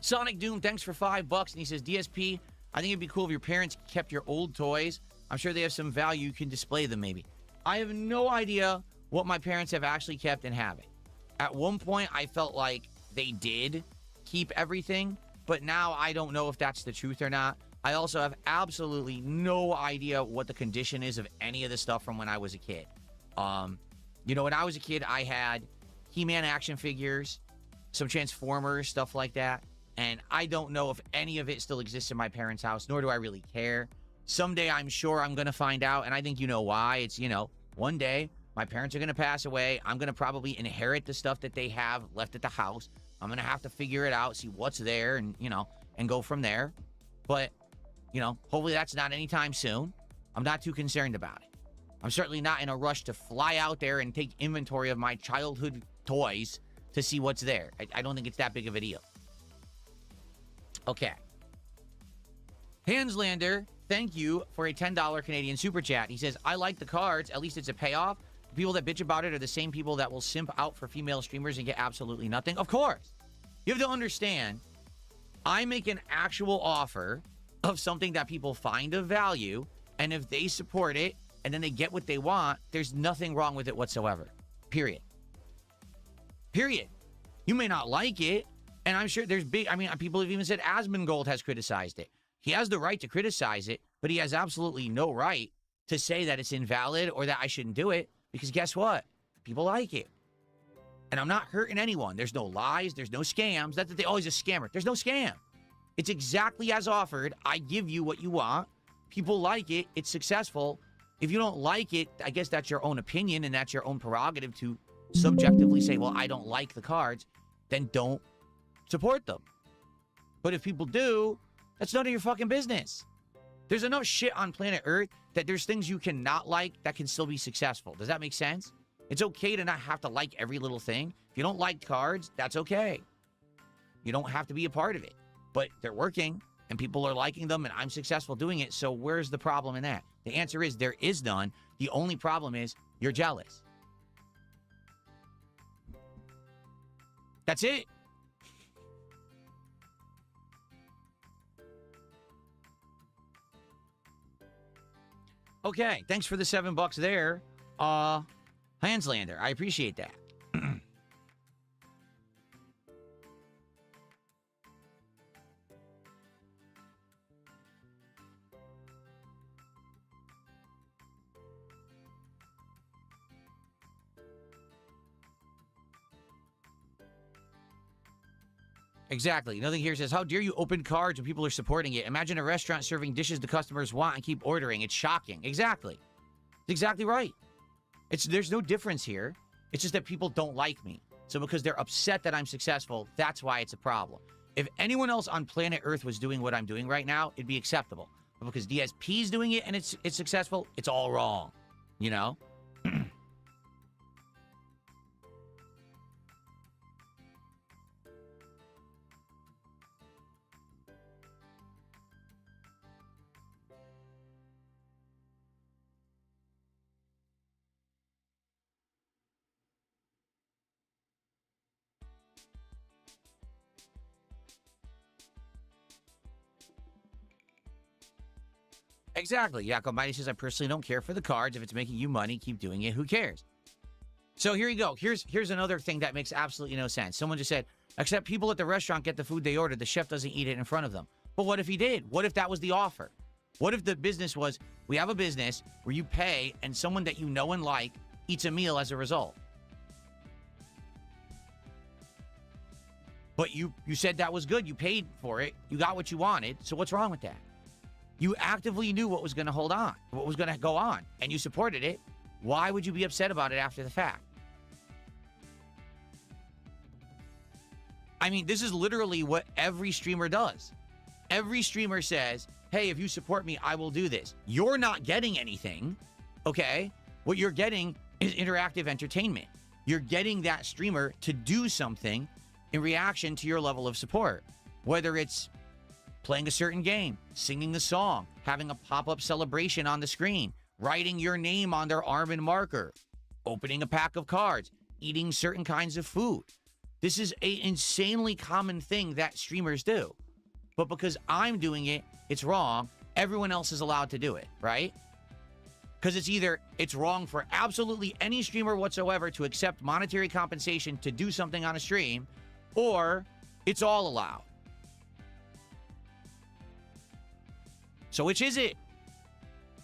[SPEAKER 1] Sonic Doom, thanks for $5. And he says, DSP, I think it'd be cool if your parents kept your old toys. I'm sure they have some value. You can display them maybe. I have no idea what my parents have actually kept and haven't. At one point, I felt like they did keep everything, but now I don't know if that's the truth or not. I also have absolutely no idea what the condition is of any of the stuff from when I was a kid. You know, when I was a kid, I had He-Man action figures, some Transformers, stuff like that. And I don't know if any of it still exists in my parents' house, nor do I really care. Someday I'm sure I'm going to find out, and I think you know why. It's, you know, one day my parents are going to pass away. I'm going to probably inherit the stuff that they have left at the house. I'm going to have to figure it out, see what's there, and, you know, and go from there. But, you know, hopefully that's not anytime soon. I'm not too concerned about it. I'm certainly not in a rush to fly out there and take inventory of my childhood toys to see what's there. I don't think it's that big of a deal. Okay. Hanslander, thank you for a $10 Canadian super chat. He says, I like the cards. At least it's a payoff. The people that bitch about it are the same people that will simp out for female streamers and get absolutely nothing. Of course. You have to understand, I make an actual offer of something that people find of value, and if they support it and then they get what they want, there's nothing wrong with it whatsoever. Period. Period. You may not like it, and I'm sure there's big, I mean, people have even said Asmongold has criticized it. He has the right to criticize it, but he has absolutely no right to say that it's invalid or that I shouldn't do it, because guess what? People like it. And I'm not hurting anyone. There's no lies. There's no scams. That's that they always a scammer. There's no scam. It's exactly as offered. I give you what you want. People like it. It's successful. If you don't like it, I guess that's your own opinion and that's your own prerogative to subjectively say, well, I don't like the cards. Then don't support them. But if people do, that's none of your fucking business. There's enough shit on planet Earth that there's things you cannot like that can still be successful. Does that make sense? It's okay to not have to like every little thing. If you don't like cards, that's okay. You don't have to be a part of it. But they're working, and people are liking them, and I'm successful doing it, so where's the problem in that? The answer is there is none. The only problem is you're jealous. That's it. Okay, thanks for the $7 there. Hanslander, I appreciate that. Exactly. Nothing here says, how dare you open cards when people are supporting it? Imagine a restaurant serving dishes the customers want and keep ordering. It's shocking. Exactly. It's exactly right. There's no difference here. It's just that people don't like me. So because they're upset that I'm successful, that's why it's a problem. If anyone else on planet Earth was doing what I'm doing right now, it'd be acceptable. But because DSP's doing it and it's successful, it's all wrong. You know? Exactly. Yakko Mighty says, I personally don't care for the cards. If it's making you money, keep doing it. Who cares? So here you go. Here's another thing that makes absolutely no sense. Someone just said, except people at the restaurant get the food they ordered. The chef doesn't eat it in front of them. But what if he did? What if that was the offer? What if the business was, we have a business where you pay and someone that you know and like eats a meal as a result? But you said that was good. You paid for it. You got what you wanted. So what's wrong with that? You actively knew what was going to hold on, what was going to go on, and you supported it. Why would you be upset about it after the fact? I mean, this is literally what every streamer does. Every streamer says, hey, if you support me, I will do this. You're not getting anything, okay? What you're getting is interactive entertainment. You're getting that streamer to do something in reaction to your level of support, whether it's playing a certain game, singing a song, having a pop-up celebration on the screen, writing your name on their arm and marker, opening a pack of cards, eating certain kinds of food. This is an insanely common thing that streamers do. But because I'm doing it, it's wrong. Everyone else is allowed to do it, right? Because it's wrong for absolutely any streamer whatsoever to accept monetary compensation to do something on a stream, or it's all allowed. So which is it?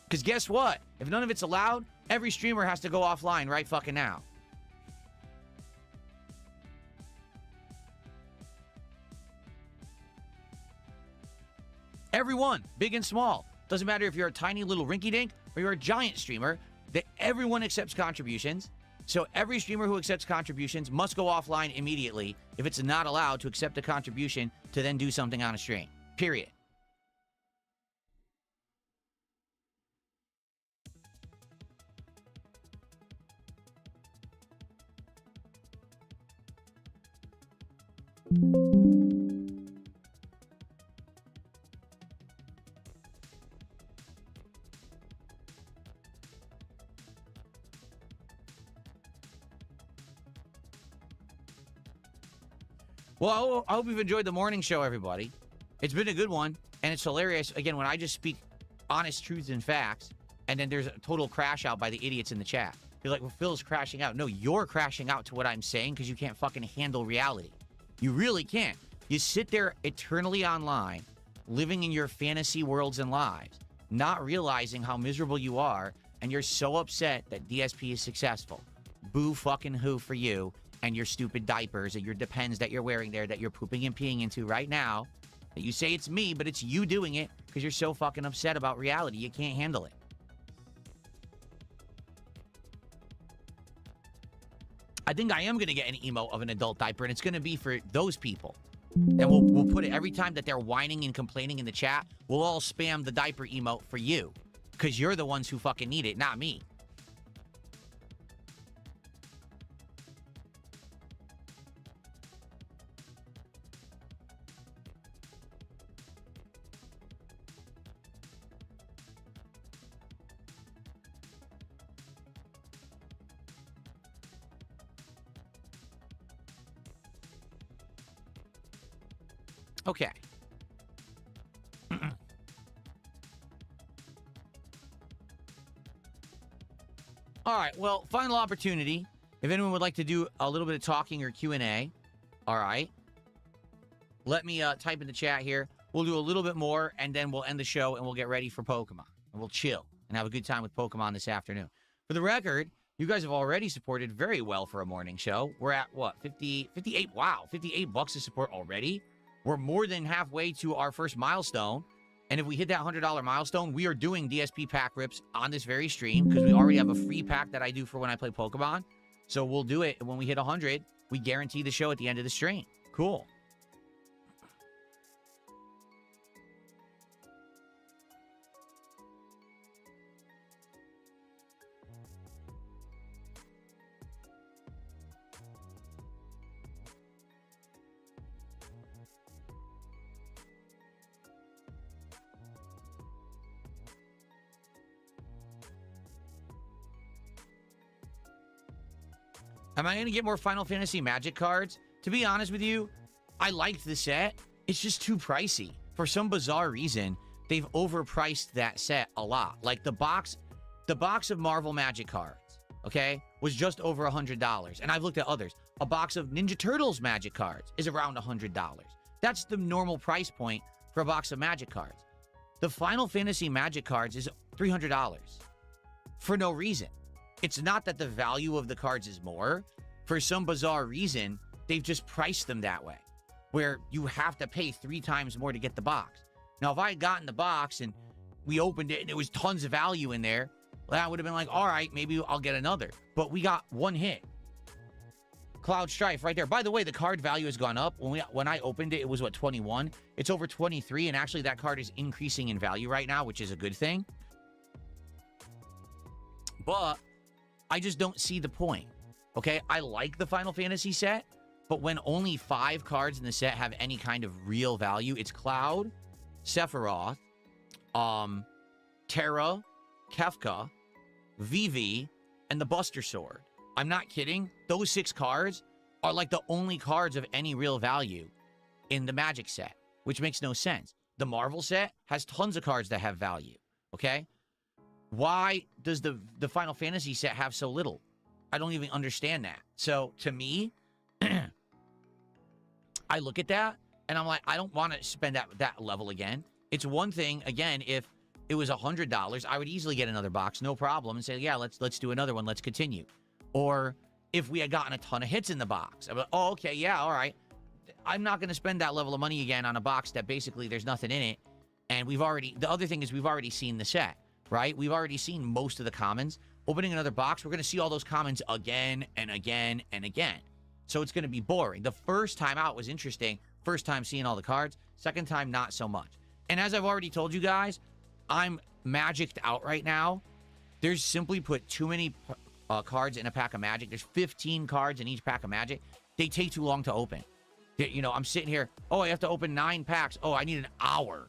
[SPEAKER 1] Because guess what? If none of it's allowed, every streamer has to go offline right fucking now. Everyone, big and small. Doesn't matter if you're a tiny little rinky-dink or you're a giant streamer, that everyone accepts contributions. So every streamer who accepts contributions must go offline immediately if it's not allowed to accept a contribution to then do something on a stream. Period. Well, I hope you've enjoyed the morning show, everybody. It's been a good one, and it's hilarious, again, when I just speak honest truths and facts, and then there's a total crash out by the idiots in the chat. You're like, well, Phil's crashing out. No, you're crashing out to what I'm saying because you can't fucking handle reality. You really can't. You sit there eternally online, living in your fantasy worlds and lives, not realizing how miserable you are, and you're so upset that DSP is successful. Boo fucking who for you and your stupid diapers and your Depends that you're wearing there that you're pooping and peeing into right now. That you say it's me, but it's you doing it because you're so fucking upset about reality. You can't handle it. I think I am going to get an emote of an adult diaper, and it's going to be for those people. And we'll put it every time that they're whining and complaining in the chat. We'll all spam the diaper emote for you because you're the ones who fucking need it, not me. Okay. All right, well, final opportunity. If anyone would like to do a little bit of talking or Q&A, all right, let me type in the chat here. We'll do a little bit more, and then we'll end the show, and we'll get ready for Pokemon. And we'll chill and have a good time with Pokemon this afternoon. For the record, you guys have already supported very well for a morning show. We're at, what, 58? Wow, $58 to support already. We're more than halfway to our first milestone. And if we hit that $100 milestone, we are doing DSP pack rips on this very stream because we already have a free pack that I do for when I play Pokemon. So we'll do it. When we hit 100, we guarantee the show at the end of the stream. Cool. Am I going to get more Final Fantasy Magic cards? To be honest with you, I liked the set. It's just too pricey. For some bizarre reason, they've overpriced that set a lot. Like the box of Marvel Magic cards, okay, was just over $100. And I've looked at others. A box of Ninja Turtles Magic cards is around $100. That's the normal price point for a box of Magic cards. The Final Fantasy Magic cards is $300 for no reason. It's not that the value of the cards is more. For some bizarre reason, they've just priced them that way. where you have to pay 3 times more to get the box. Now, if I had gotten the box and we opened it and there was tons of value in there, well, that would have been like, all right, maybe I'll get another. But we got one hit. Cloud Strife right there. By the way, the card value has gone up. When I opened it, it was, what, 21? It's over 23, and actually that card is increasing in value right now, which is a good thing. But I just don't see the point, okay? I like the Final Fantasy set, but when only 5 cards in the set have any kind of real value, it's Cloud, Sephiroth, Terra, Kefka, Vivi, and the Buster Sword. I'm not kidding. Those 6 cards are like the only cards of any real value in the Magic set, which makes no sense. The Marvel set has tons of cards that have value, okay? Why does the Final Fantasy set have so little? I don't even understand that. So, to me, I look at that, and I'm like, I don't want to spend that level again. It's one thing, again, if it was $100, I would easily get another box, no problem, and say, yeah, let's do another one, let's continue. Or if we had gotten a ton of hits in the box, I'd be like, oh, okay, yeah, all right. I'm not going to spend that level of money again on a box that basically there's nothing in it. And the other thing is we've already seen the set, right? We've already seen most of the commons. Opening another box, we're going to see all those commons again and again and again. So it's going to be boring. The first time out was interesting. First time seeing all the cards. Second time, not so much. And as I've already told you guys, I'm magicked out right now. There's simply put too many cards in a pack of Magic. There's 15 cards in each pack of Magic. They take too long to open. You know, I'm sitting here. Oh, I have to open 9 packs. Oh, I need an hour.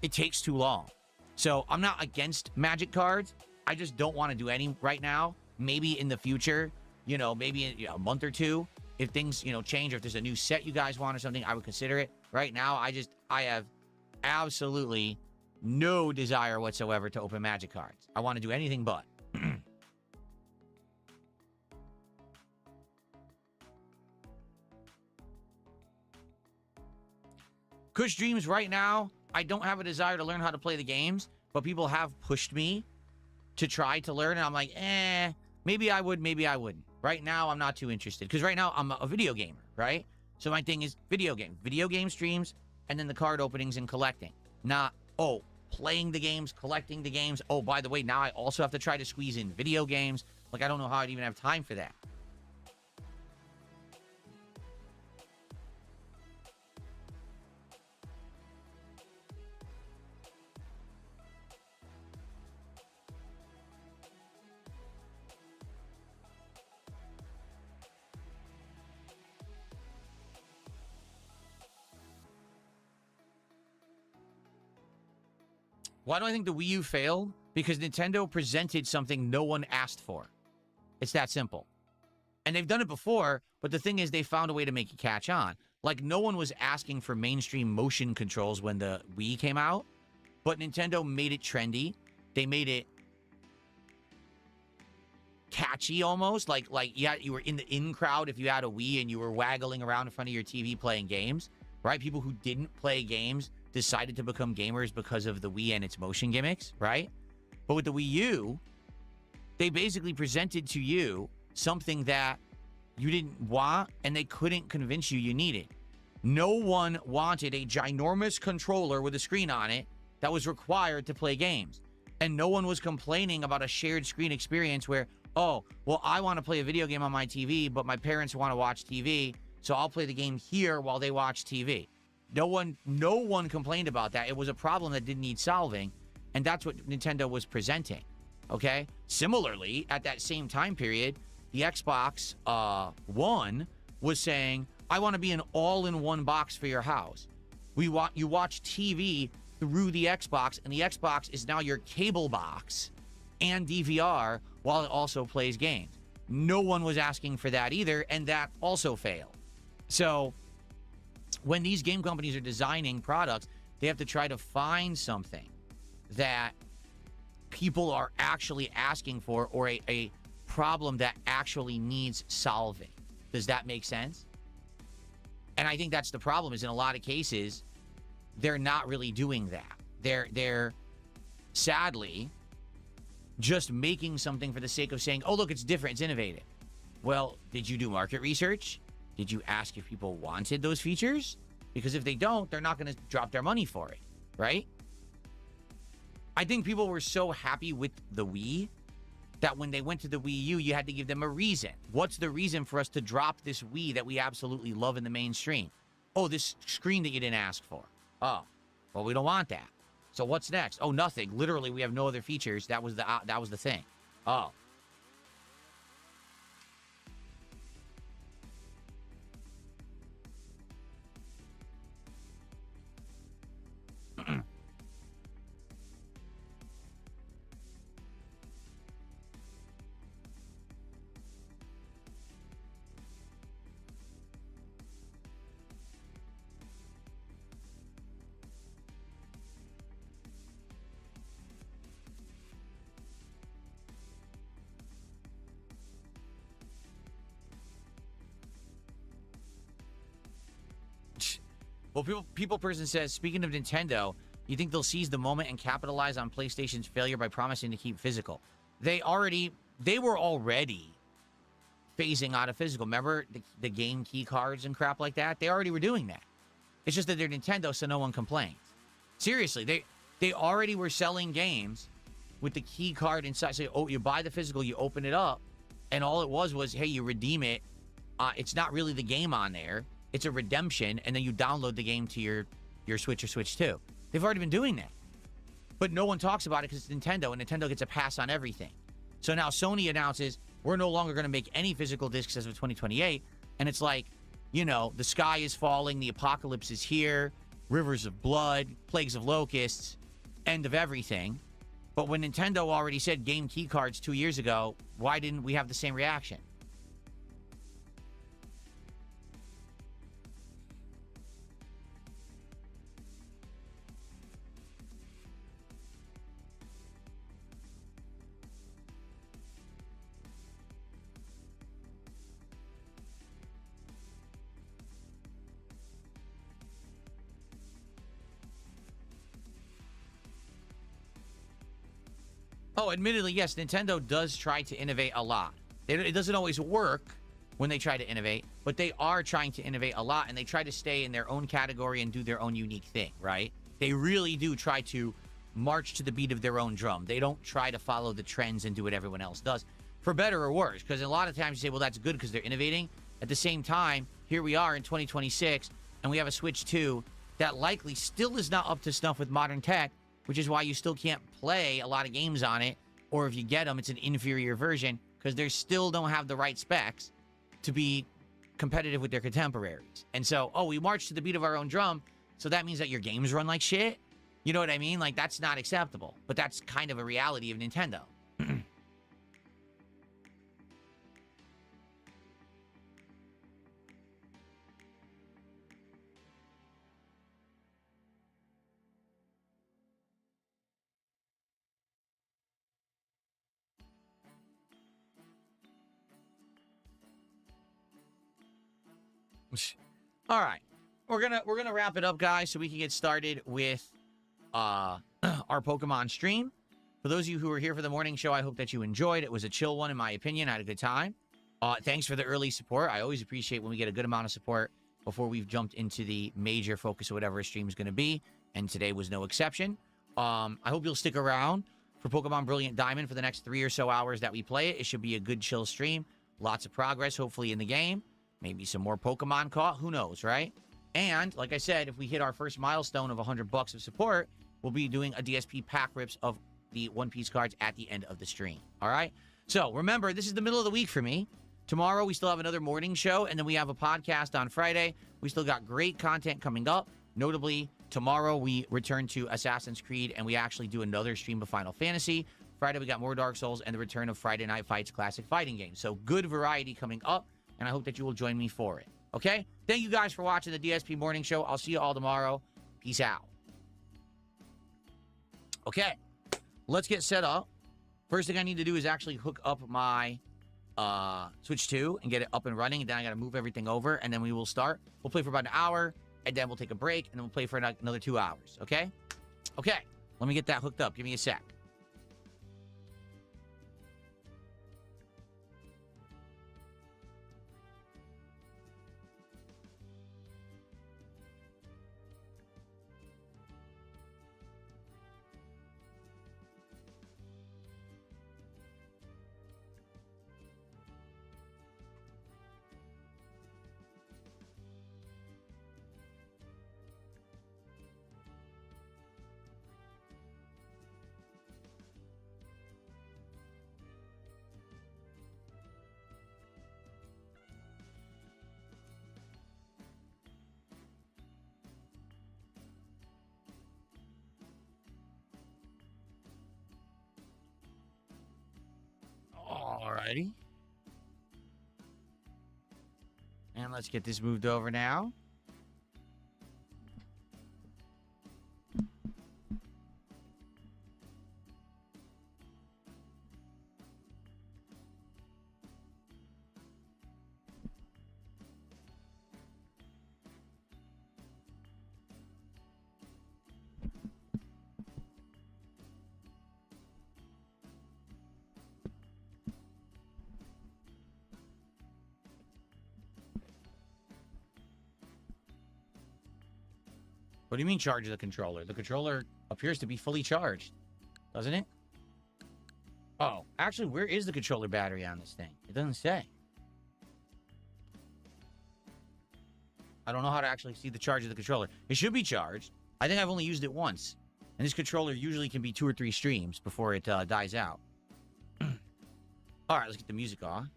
[SPEAKER 1] It takes too long. So I'm not against Magic cards. I just don't want to do any right now. Maybe in the future, you know, maybe in a month or two, if things, you know, change, or if there's a new set you guys want or something, I would consider it. Right now, I have absolutely no desire whatsoever to open Magic cards. I want to do anything but. Kush Dreams, right now, I don't have a desire to learn how to play the games, but people have pushed me to try to learn, and I'm like, maybe I would, maybe I wouldn't. Right now, I'm not too interested, because right now, I'm a video gamer, right? So my thing is video game streams, and then the card openings and collecting. Not, oh, playing the games, collecting the games. Oh, by the way, now I also have to try to squeeze in video games. Like, I don't know how I'd even have time for that. Why do I think the Wii U failed? Because Nintendo presented something no one asked for. It's that simple. And they've done it before, but the thing is they found a way to make it catch on. Like, no one was asking for mainstream motion controls when the Wii came out, but Nintendo made it trendy. They made it catchy almost. Like yeah, you were in the in crowd if you had a Wii and you were waggling around in front of your TV playing games, right? People who didn't play games decided to become gamers because of the Wii and its motion gimmicks, right? But with the Wii U, they basically presented to you something that you didn't want and they couldn't convince you needed. No one wanted a ginormous controller with a screen on it that was required to play games. And no one was complaining about a shared screen experience where, oh, well, I want to play a video game on my TV, but my parents want to watch TV, so I'll play the game here while they watch TV. No one complained about that. It was a problem that didn't need solving, and that's what Nintendo was presenting, okay? Similarly, at that same time period, the Xbox One was saying, I want to be an all-in-one box for your house. You watch TV through the Xbox, and the Xbox is now your cable box and DVR while it also plays games. No one was asking for that either, and that also failed. So when these game companies are designing products, they have to try to find something that people are actually asking for, or a problem that actually needs solving. Does that make sense? And I think that's the problem, is in a lot of cases, they're not really doing that. They're sadly just making something for the sake of saying, oh, look, it's different, it's innovative. Well, did you do market research? Did you ask if people wanted those features? Because if they don't, they're not going to drop their money for it, right? I think people were so happy with the Wii that when they went to the Wii U, you had to give them a reason. What's the reason for us to drop this Wii that we absolutely love in the mainstream? Oh, this screen that you didn't ask for. Oh, well, we don't want that. So what's next? Oh, nothing. Literally, we have no other features. That was the thing. Oh. Well, people person says, speaking of Nintendo, you think they'll seize the moment and capitalize on PlayStation's failure by promising to keep physical? They were already phasing out of physical. Remember the game key cards and crap like that? They already were doing that. It's just that they're Nintendo, so no one complains. Seriously, they already were selling games with the key card inside. So, oh, you buy the physical, you open it up, and all it was, hey, you redeem it. It's not really the game on there. It's a redemption, and then you download the game to your Switch or Switch 2. They've already been doing that. But no one talks about it because it's Nintendo, and Nintendo gets a pass on everything. So now Sony announces, we're no longer going to make any physical discs as of 2028, and it's like, you know, the sky is falling, the apocalypse is here, rivers of blood, plagues of locusts, end of everything. But when Nintendo already said game key cards 2 years ago, why didn't we have the same reaction? Oh, admittedly, yes, Nintendo does try to innovate a lot. It doesn't always work when they try to innovate, but they are trying to innovate a lot, and they try to stay in their own category and do their own unique thing, right? They really do try to march to the beat of their own drum. They don't try to follow the trends and do what everyone else does, for better or worse, because a lot of times you say, well, that's good because they're innovating. At the same time, here we are in 2026, and we have a Switch 2 that likely still is not up to snuff with modern tech, which is why you still can't play a lot of games on it, or if you get them, it's an inferior version, because they still don't have the right specs to be competitive with their contemporaries. And so, oh, we march to the beat of our own drum, so that means that your games run like shit? You know what I mean? Like, that's not acceptable. But that's kind of a reality of Nintendo. All right, we're gonna wrap it up, guys, so we can get started with our Pokemon stream. For those of you who are here for the morning show, I hope that you enjoyed. It was a chill one, in my opinion. I had a good time. Thanks for the early support. I always appreciate when we get a good amount of support before we've jumped into the major focus of whatever a stream is going to be, and today was no exception. I hope you'll stick around for Pokemon Brilliant Diamond for the next 3 or so hours that we play it. It should be a good, chill stream. Lots of progress, hopefully, in the game. Maybe some more Pokemon caught. Who knows, right? And, like I said, if we hit our first milestone of $100 of support, we'll be doing a DSP pack rips of the One Piece cards at the end of the stream. All right? So, remember, this is the middle of the week for me. Tomorrow, we still have another morning show, and then we have a podcast on Friday. We still got great content coming up. Notably, tomorrow, we return to Assassin's Creed, and we actually do another stream of Final Fantasy. Friday, we got more Dark Souls, and the return of Friday Night Fights classic fighting games. So, good variety coming up, and I hope that you will join me for it. Okay? Thank you guys for watching the DSP Morning Show. I'll see you all tomorrow. Peace out. Okay. Let's get set up. First thing I need to do is actually hook up my Switch 2 and get it up and running. And then I got to move everything over, and then we will start. We'll play for about an hour, and then we'll take a break, and then we'll play for another 2 hours. Okay? Okay. Let me get that hooked up. Give me a sec. Alrighty. And let's get this moved over now. What do you mean charge the controller? The controller appears to be fully charged, doesn't it? Oh, actually, where is the controller battery on this thing? It doesn't say. I don't know how to actually see the charge of the controller. It should be charged. I think I've only used it once. And this controller usually can be 2 or 3 streams before it dies out. All right, let's get the music on.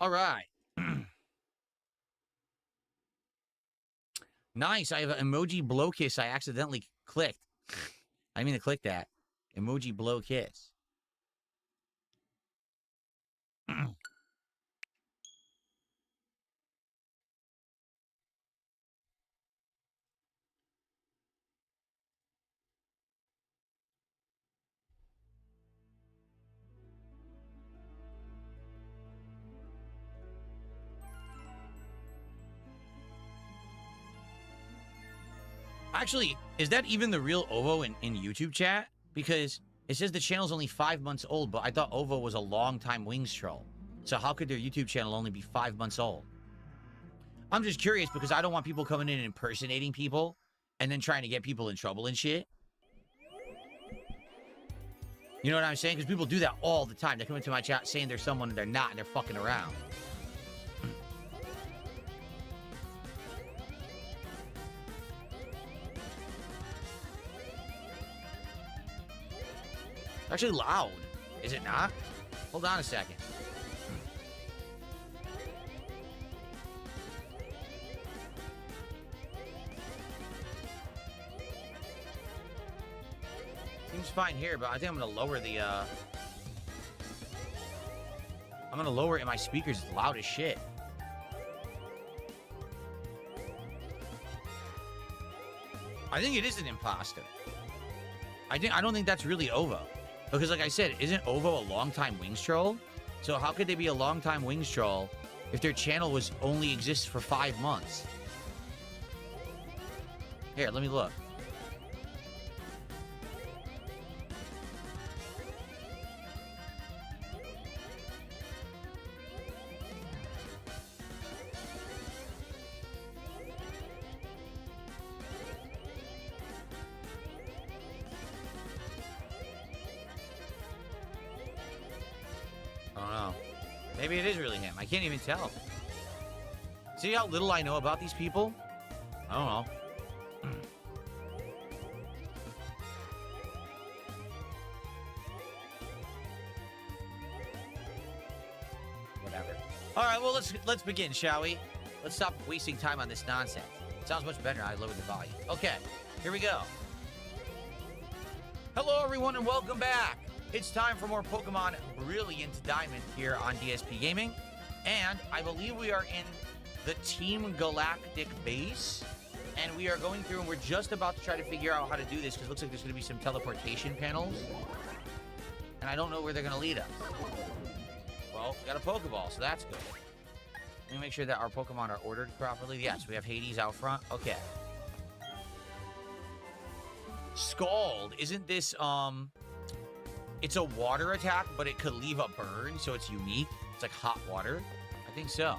[SPEAKER 1] All right. Nice. I have an emoji blow kiss I accidentally clicked. I didn't mean to click that. Emoji blow kiss. Actually, is that even the real Ovo in YouTube chat? Because it says the channel's only 5 months old, but I thought Ovo was a long-time Wings troll. So how could their YouTube channel only be 5 months old? I'm just curious because I don't want people coming in and impersonating people and then trying to get people in trouble and shit. You know what I'm saying? Because people do that all the time. They come into my chat saying they're someone and they're not, and they're fucking around. Actually loud. Is it not? Hold on a second. Seems fine here, but I think I'm gonna lower the I'm gonna lower it in my speakers. It's loud as shit. I think it is an imposter. I don't think that's really Ovo. Because like I said, isn't Ovo a longtime Wings troll? So how could they be a longtime Wings troll if their channel was only exists for 5 months? Here, let me look. Maybe it is really him. I can't even tell. See how little I know about these people? I don't know. Whatever. All right, well, let's begin, shall we? Let's stop wasting time on this nonsense. It sounds much better. I lowered the volume. Okay, here we go. Hello, everyone, and welcome back. It's time for more Pokemon Brilliant Diamond here on DSP Gaming. And I believe we are in the Team Galactic base. And we are going through and we're just about to try to figure out how to do this because it looks like there's going to be some teleportation panels. And I don't know where they're going to lead us. Well, we got a Pokeball, so that's good. Let me make sure that our Pokemon are ordered properly. Yes, we have Hades out front. Okay. Scald. Isn't this, it's a water attack, but it could leave a burn, so it's unique. It's like hot water. I think so.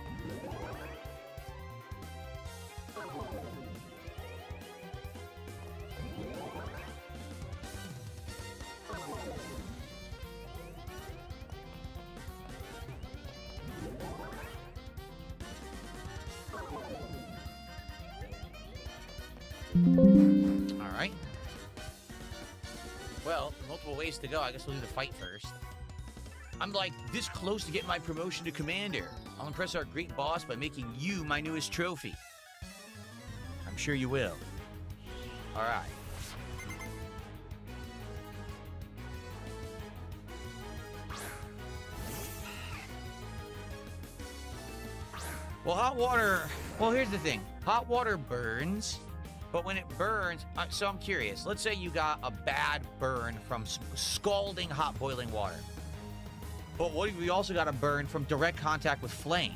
[SPEAKER 1] All right. Well, multiple ways to go. I guess we'll do the fight first. I'm like this close to getting my promotion to commander. I'll impress our great boss by making you my newest trophy. I'm sure you will. All right. Well, hot water... Well, here's the thing. Hot water burns, but when it burns... so I'm curious. Let's say you got a bad burn from scalding hot boiling water. But what if we also got a burn from direct contact with flame?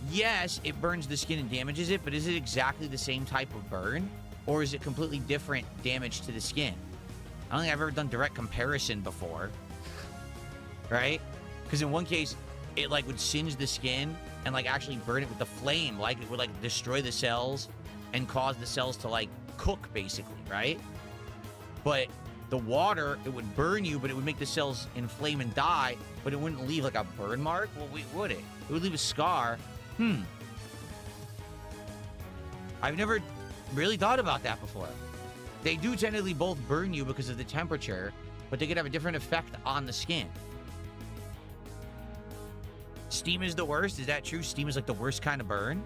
[SPEAKER 1] Yes, it burns the skin and damages it, but is it exactly the same type of burn? Or is it completely different damage to the skin? I don't think I've ever done direct comparison before. Right? Because in one case, it like would singe the skin and like actually burn it with the flame. Like it would like destroy the cells and cause the cells to like cook basically, right? But the water, it would burn you, but it would make the cells inflame and die, but it wouldn't leave like a burn mark? Well, would it? It would leave a scar. I've never really thought about that before. They do technically both burn you because of the temperature, but they could have a different effect on the skin. Steam is the worst? Is that true? Steam is like the worst kind of burn?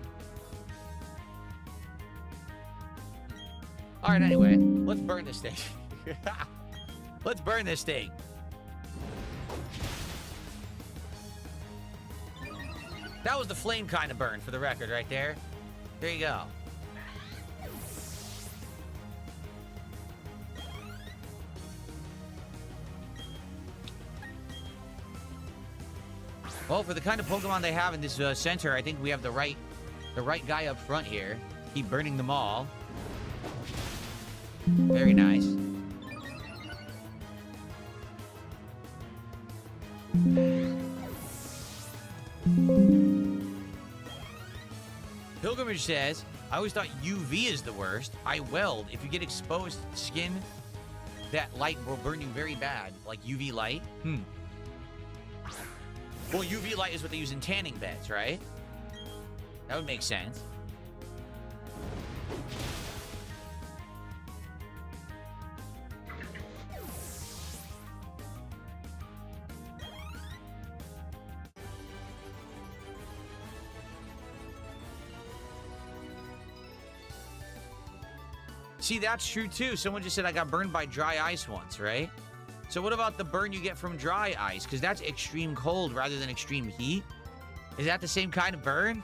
[SPEAKER 1] All right, anyway, let's burn this thing. Let's burn this thing. That was the flame kind of burn, for the record, right there. There you go. Well, for the kind of Pokemon they have in this center, I think we have the right guy up front here. Keep burning them all. Very nice. Pilgrimage says, I always thought UV is the worst. I weld. If you get exposed skin, that light will burn you very bad. Like UV light. Well, UV light is what they use in tanning beds, right? That would make sense. See, that's true too. Someone just said I got burned by dry ice once, right? So what about the burn you get from dry ice? Because that's extreme cold rather than extreme heat. Is that the same kind of burn?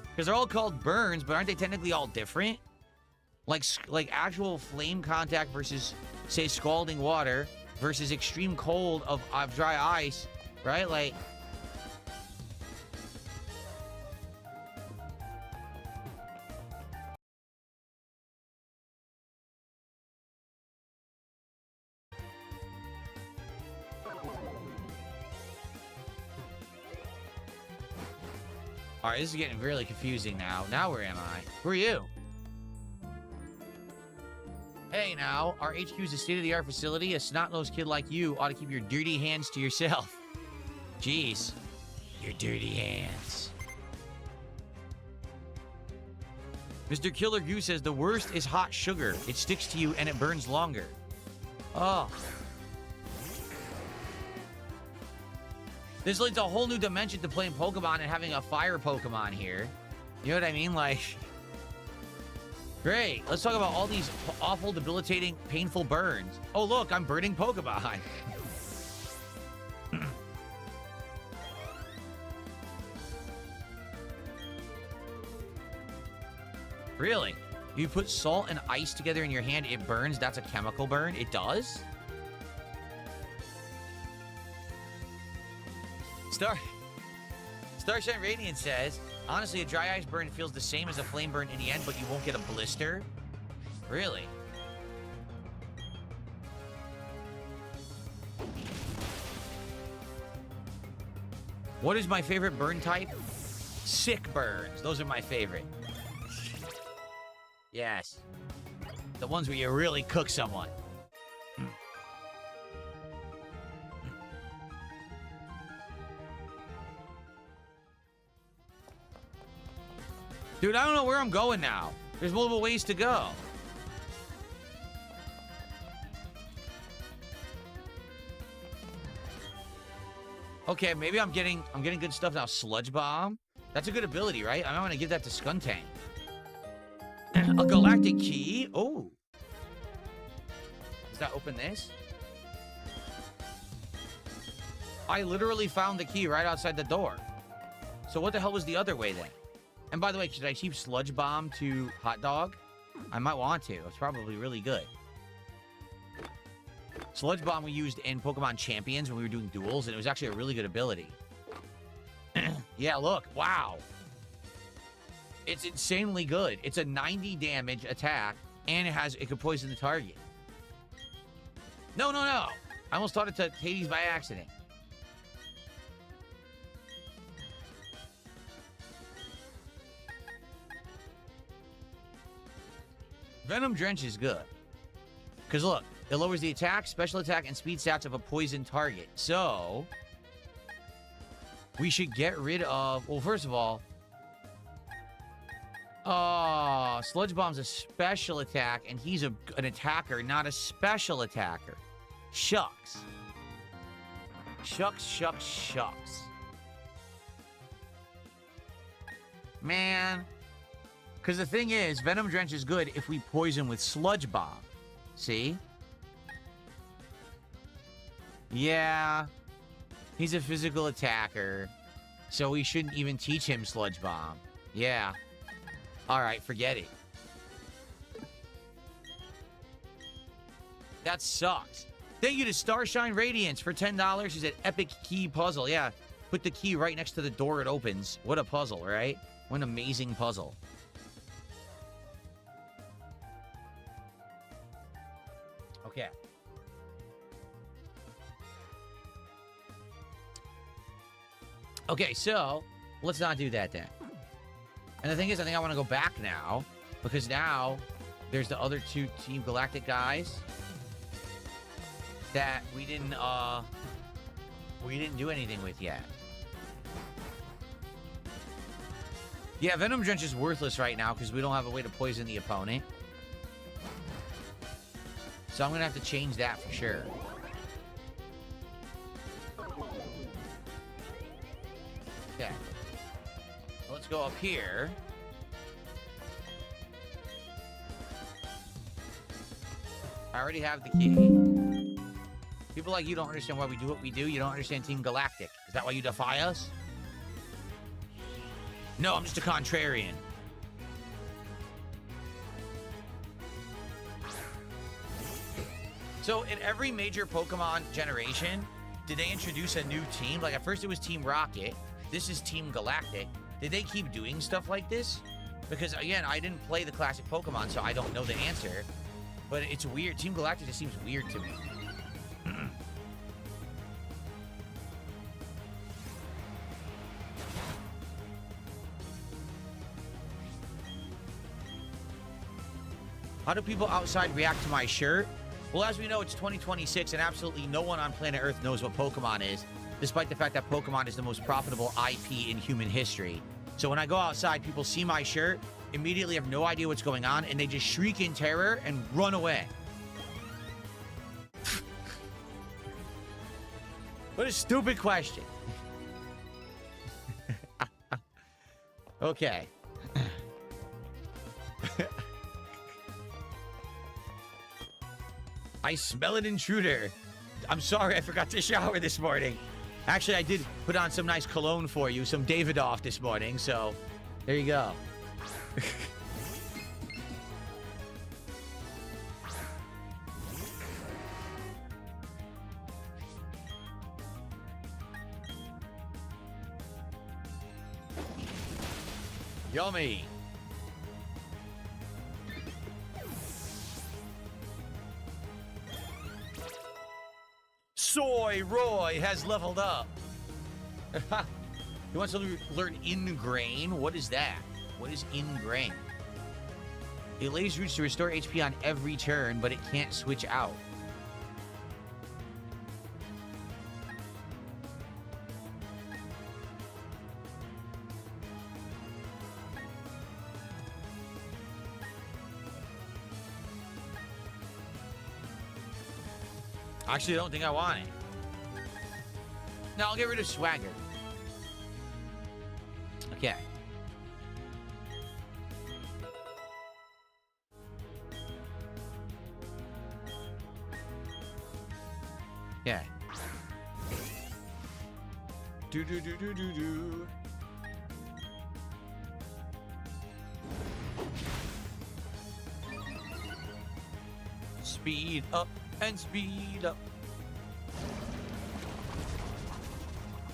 [SPEAKER 1] Because they're all called burns, but aren't they technically all different? Like actual flame contact versus, say, scalding water versus extreme cold of dry ice, right? Like... All right, this is getting really confusing now. Now where am I? Who are you? Hey, now, our HQ is a state-of-the-art facility. A snot-nosed kid like you ought to keep your dirty hands to yourself. Jeez. Your dirty hands. Mr. Killer Goose says the worst is hot sugar. It sticks to you and it burns longer. Oh. This leads a whole new dimension to playing Pokemon and having a fire Pokemon here. You know what I mean? Like, great. Let's talk about all these awful, debilitating, painful burns. Oh, look, I'm burning Pokemon. Really? You put salt and ice together in your hand, it burns? That's a chemical burn? It does? Starshine Radiant says, honestly, a dry ice burn feels the same as a flame burn in the end, but you won't get a blister. Really? What is my favorite burn type? Sick burns. Those are my favorite. Yes. The ones where you really cook someone. Dude, I don't know where I'm going now. There's multiple ways to go. Okay, maybe I'm getting good stuff now. Sludge Bomb. That's a good ability, right? I might want to give that to Skuntank. A galactic key. Oh. Does that open this? I literally found the key right outside the door. So what the hell was the other way then? And by the way, should I keep Sludge Bomb to Hot Dog? I might want to. It's probably really good. Sludge Bomb we used in Pokemon Champions when we were doing duels, and it was actually a really good ability. Yeah, look. Wow. It's insanely good. It's a 90 damage attack, and it could poison the target. No. I almost taught it to Hades by accident. Venom Drench is good. Because look, it lowers the attack, special attack, and speed stats of a poison target. So, we should get rid of... Well, first of all... Oh, Sludge Bomb's a special attack, and he's an attacker, not a special attacker. Shucks. Shucks. Man. Because the thing is, Venom Drench is good if we poison with Sludge Bomb. See? Yeah. He's a physical attacker. So we shouldn't even teach him Sludge Bomb. Yeah. Alright, forget it. That sucks. Thank you to Starshine Radiance for $10. She said, epic key puzzle. Yeah, put the key right next to the door it opens. What a puzzle, right? What an amazing puzzle. Okay. Okay, so let's not do that then. And the thing is, I think I want to go back now, because now there's the other two Team Galactic guys that we didn't do anything with yet. Yeah, Venom Drench is worthless right now because we don't have a way to poison the opponent. So I'm gonna have to change that for sure. Okay. Let's go up here. I already have the key. People like you don't understand why we do what we do. You don't understand Team Galactic. Is that why you defy us? No, I'm just a contrarian. So in every major Pokemon generation, did they introduce a new team? Like at first it was Team Rocket. This is Team Galactic. Did they keep doing stuff like this? Because again, I didn't play the classic Pokemon, so I don't know the answer. But it's weird. Team Galactic just seems weird to me. How do people outside react to my shirt? Well, as we know, it's 2026, and absolutely no one on planet Earth knows what Pokemon is, despite the fact that Pokemon is the most profitable IP in human history. So when I go outside, people see my shirt, immediately have no idea what's going on, and they just shriek in terror and run away. What a stupid question. Okay. I smell an intruder. I'm sorry, I forgot to shower this morning. Actually, I did put on some nice cologne for you, some Davidoff this morning, so there you go. Yummy. Soy Roy has leveled up. He wants to learn Ingrain. What is that? What is Ingrain? It lays roots to restore HP on every turn, but it can't switch out. Actually, I don't think I want it. No, I'll get rid of Swagger. Okay. Yeah. speed up and speed up.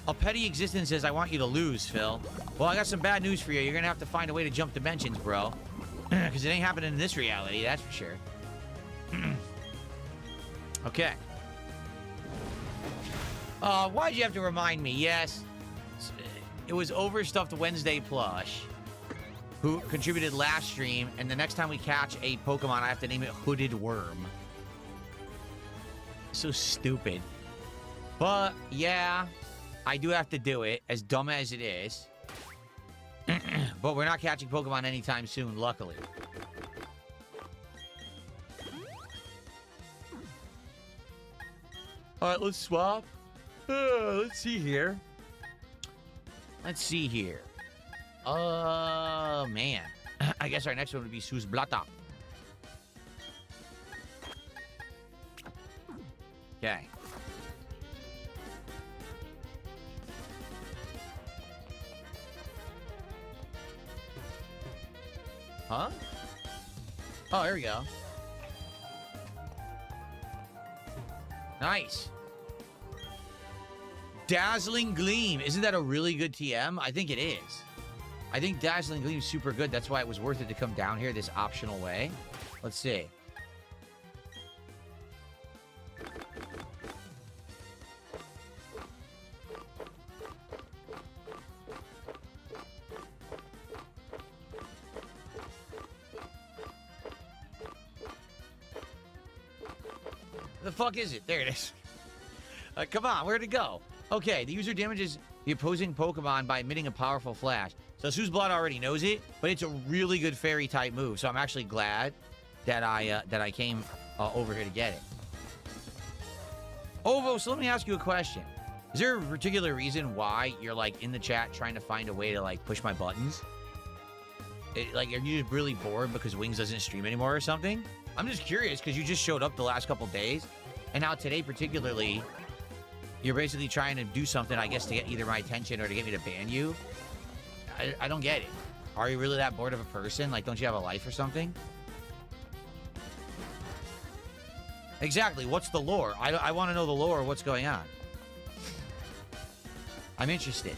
[SPEAKER 1] A petty existence says, I want you to lose, Phil. Well, I got some bad news for you. You're going to have to find a way to jump dimensions, bro. Because it ain't happening in this reality, that's for sure. Okay. Why'd you have to remind me? Yes. It was Overstuffed Wednesday plush who contributed last stream, and the next time we catch a Pokemon, I have to name it Hooded Worm. So stupid. But, yeah, I do have to do it, as dumb as it is. But we're not catching Pokemon anytime soon, luckily. Alright, let's swap. Let's see here. Let's see here. Man. I guess our next one would be Susblata. Okay. Huh? Oh, there we go. Nice. Dazzling Gleam. Isn't that a really good TM? I think it is. I think Dazzling Gleam is super good. That's why it was worth it to come down here this optional way. Let's see. The fuck is it? There it is. Come on, where'd it go? Okay, the user damages the opposing Pokemon by emitting a powerful flash. So Susblot already knows it, but it's a really good fairy type move. So I'm actually glad that I came over here to get it. Ovo, so let me ask you a question. Is there a particular reason why you're like in the chat trying to find a way to like push my buttons? Like, are you just really bored because Wings doesn't stream anymore or something? I'm just curious because you just showed up the last couple days, and now today particularly, you're basically trying to do something, I guess, to get either my attention or to get me to ban you. I don't get it. Are you really that bored of a person? Like, don't you have a life or something? Exactly. What's the lore? I want to know the lore of what's going on. I'm interested.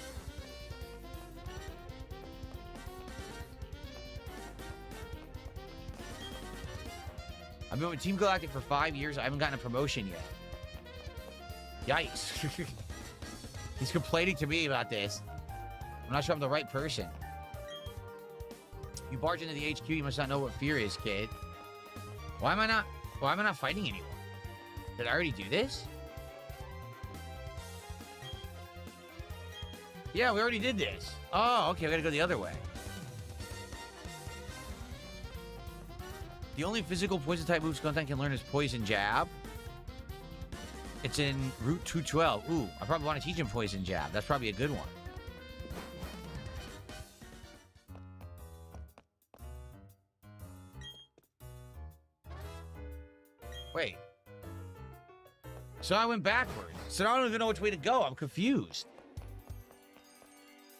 [SPEAKER 1] I've been with Team Galactic for 5 years. I haven't gotten a promotion yet. Yikes. He's complaining to me about this. I'm not sure I'm the right person. You barge into the HQ, you must not know what fear is, kid. Why am I not fighting anyone? Did I already do this? Yeah, we already did this. Oh, okay, we gotta go the other way. The only physical poison type move Skuntank can learn is Poison Jab. It's in Route 212. Ooh, I probably want to teach him Poison Jab. That's probably a good one. Wait. So I went backwards. So now I don't even know which way to go. I'm confused.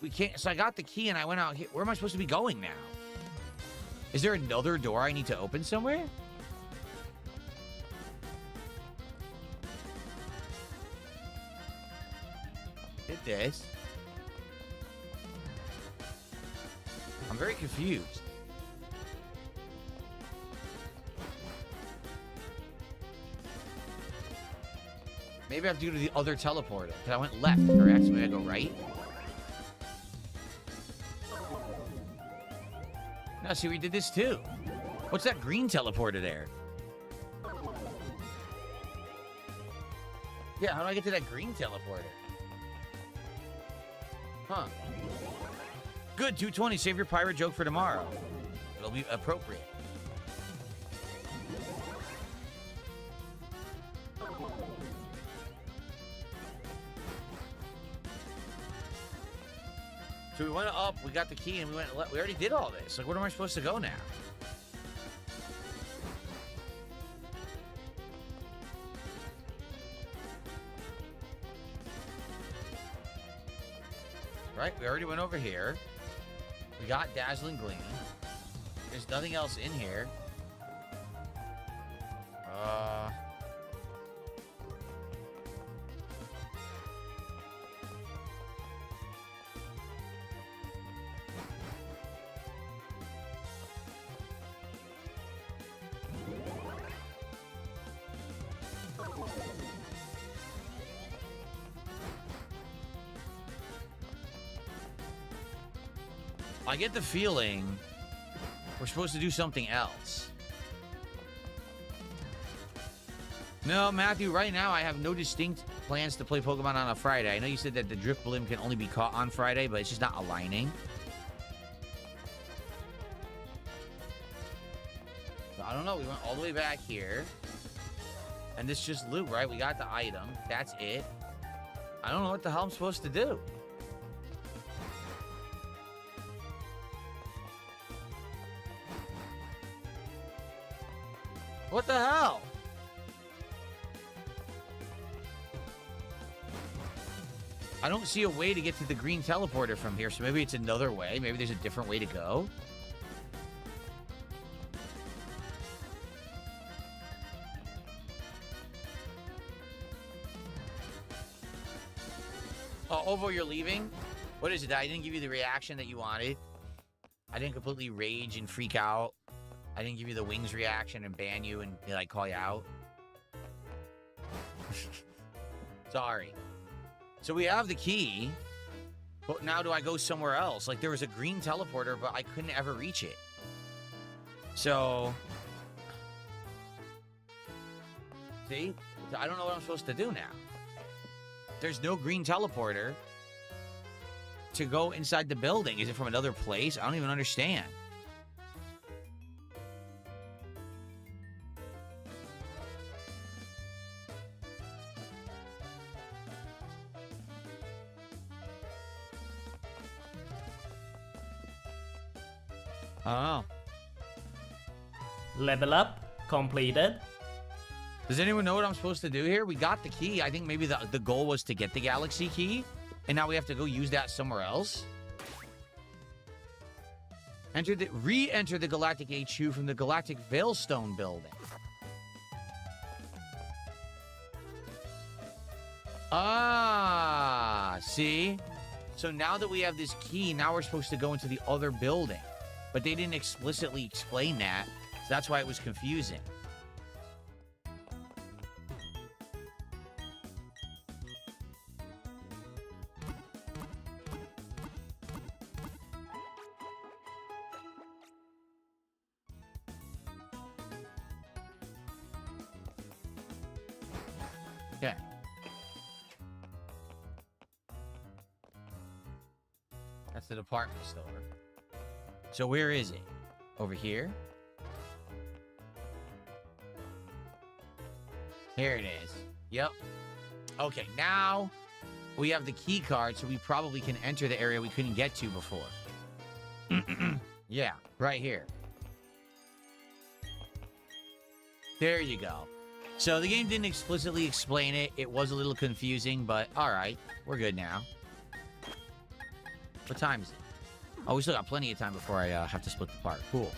[SPEAKER 1] We can't. So I got the key and I went out here. Where am I supposed to be going now? Is there another door I need to open somewhere? Did this. I'm very confused. Maybe I have to go to the other teleporter. Because I went left, correct? So maybe I go right? No, see, we did this too. What's that green teleporter there? Yeah, how do I get to that green teleporter? Huh. Good, 220. Save your pirate joke for tomorrow. It'll be appropriate. So we went up, we got the key, and we went left. We already did all this. Like, where am I supposed to go now? Right? We already went over here. We got Dazzling Gleam. There's nothing else in here. I get the feeling we're supposed to do something else. No, Matthew, right now I have no distinct plans to play Pokemon on a Friday. I know you said that the Drift Blim can only be caught on Friday, but it's just not aligning. So I don't know. We went all the way back here. And this just loop, right? We got the item. That's it. I don't know what the hell I'm supposed to do. What the hell? I don't see a way to get to the green teleporter from here, so maybe it's another way. Maybe there's a different way to go. Oh, Ovo, you're leaving? What is it? I didn't give you the reaction that you wanted. I didn't completely rage and freak out. I didn't give you the wings reaction and ban you and like call you out. Sorry. So we have the key, but now do I go somewhere else? Like there was a green teleporter, but I couldn't ever reach it. So, see? I don't know what I'm supposed to do now. There's no green teleporter to go inside the building. Is it from another place? I don't even understand. Oh.
[SPEAKER 2] Level up completed.
[SPEAKER 1] Does anyone know what I'm supposed to do here? We got the key. I think maybe the goal was to get the galaxy key. And now we have to go use that somewhere else. Re-enter the Galactic HQ from the Galactic Veilstone building. Ah, see? So now that we have this key, now we're supposed to go into the other building. But they didn't explicitly explain that, so that's why it was confusing. Okay. That's the department store. So where is it? Over here? Here it is. Yep. Okay, now we have the key card, so we probably can enter the area we couldn't get to before. Yeah, right here. There you go. So the game didn't explicitly explain it. It was a little confusing, but all right. We're good now. What time is it? Oh, we still got plenty of time before I have to split the part. Cool.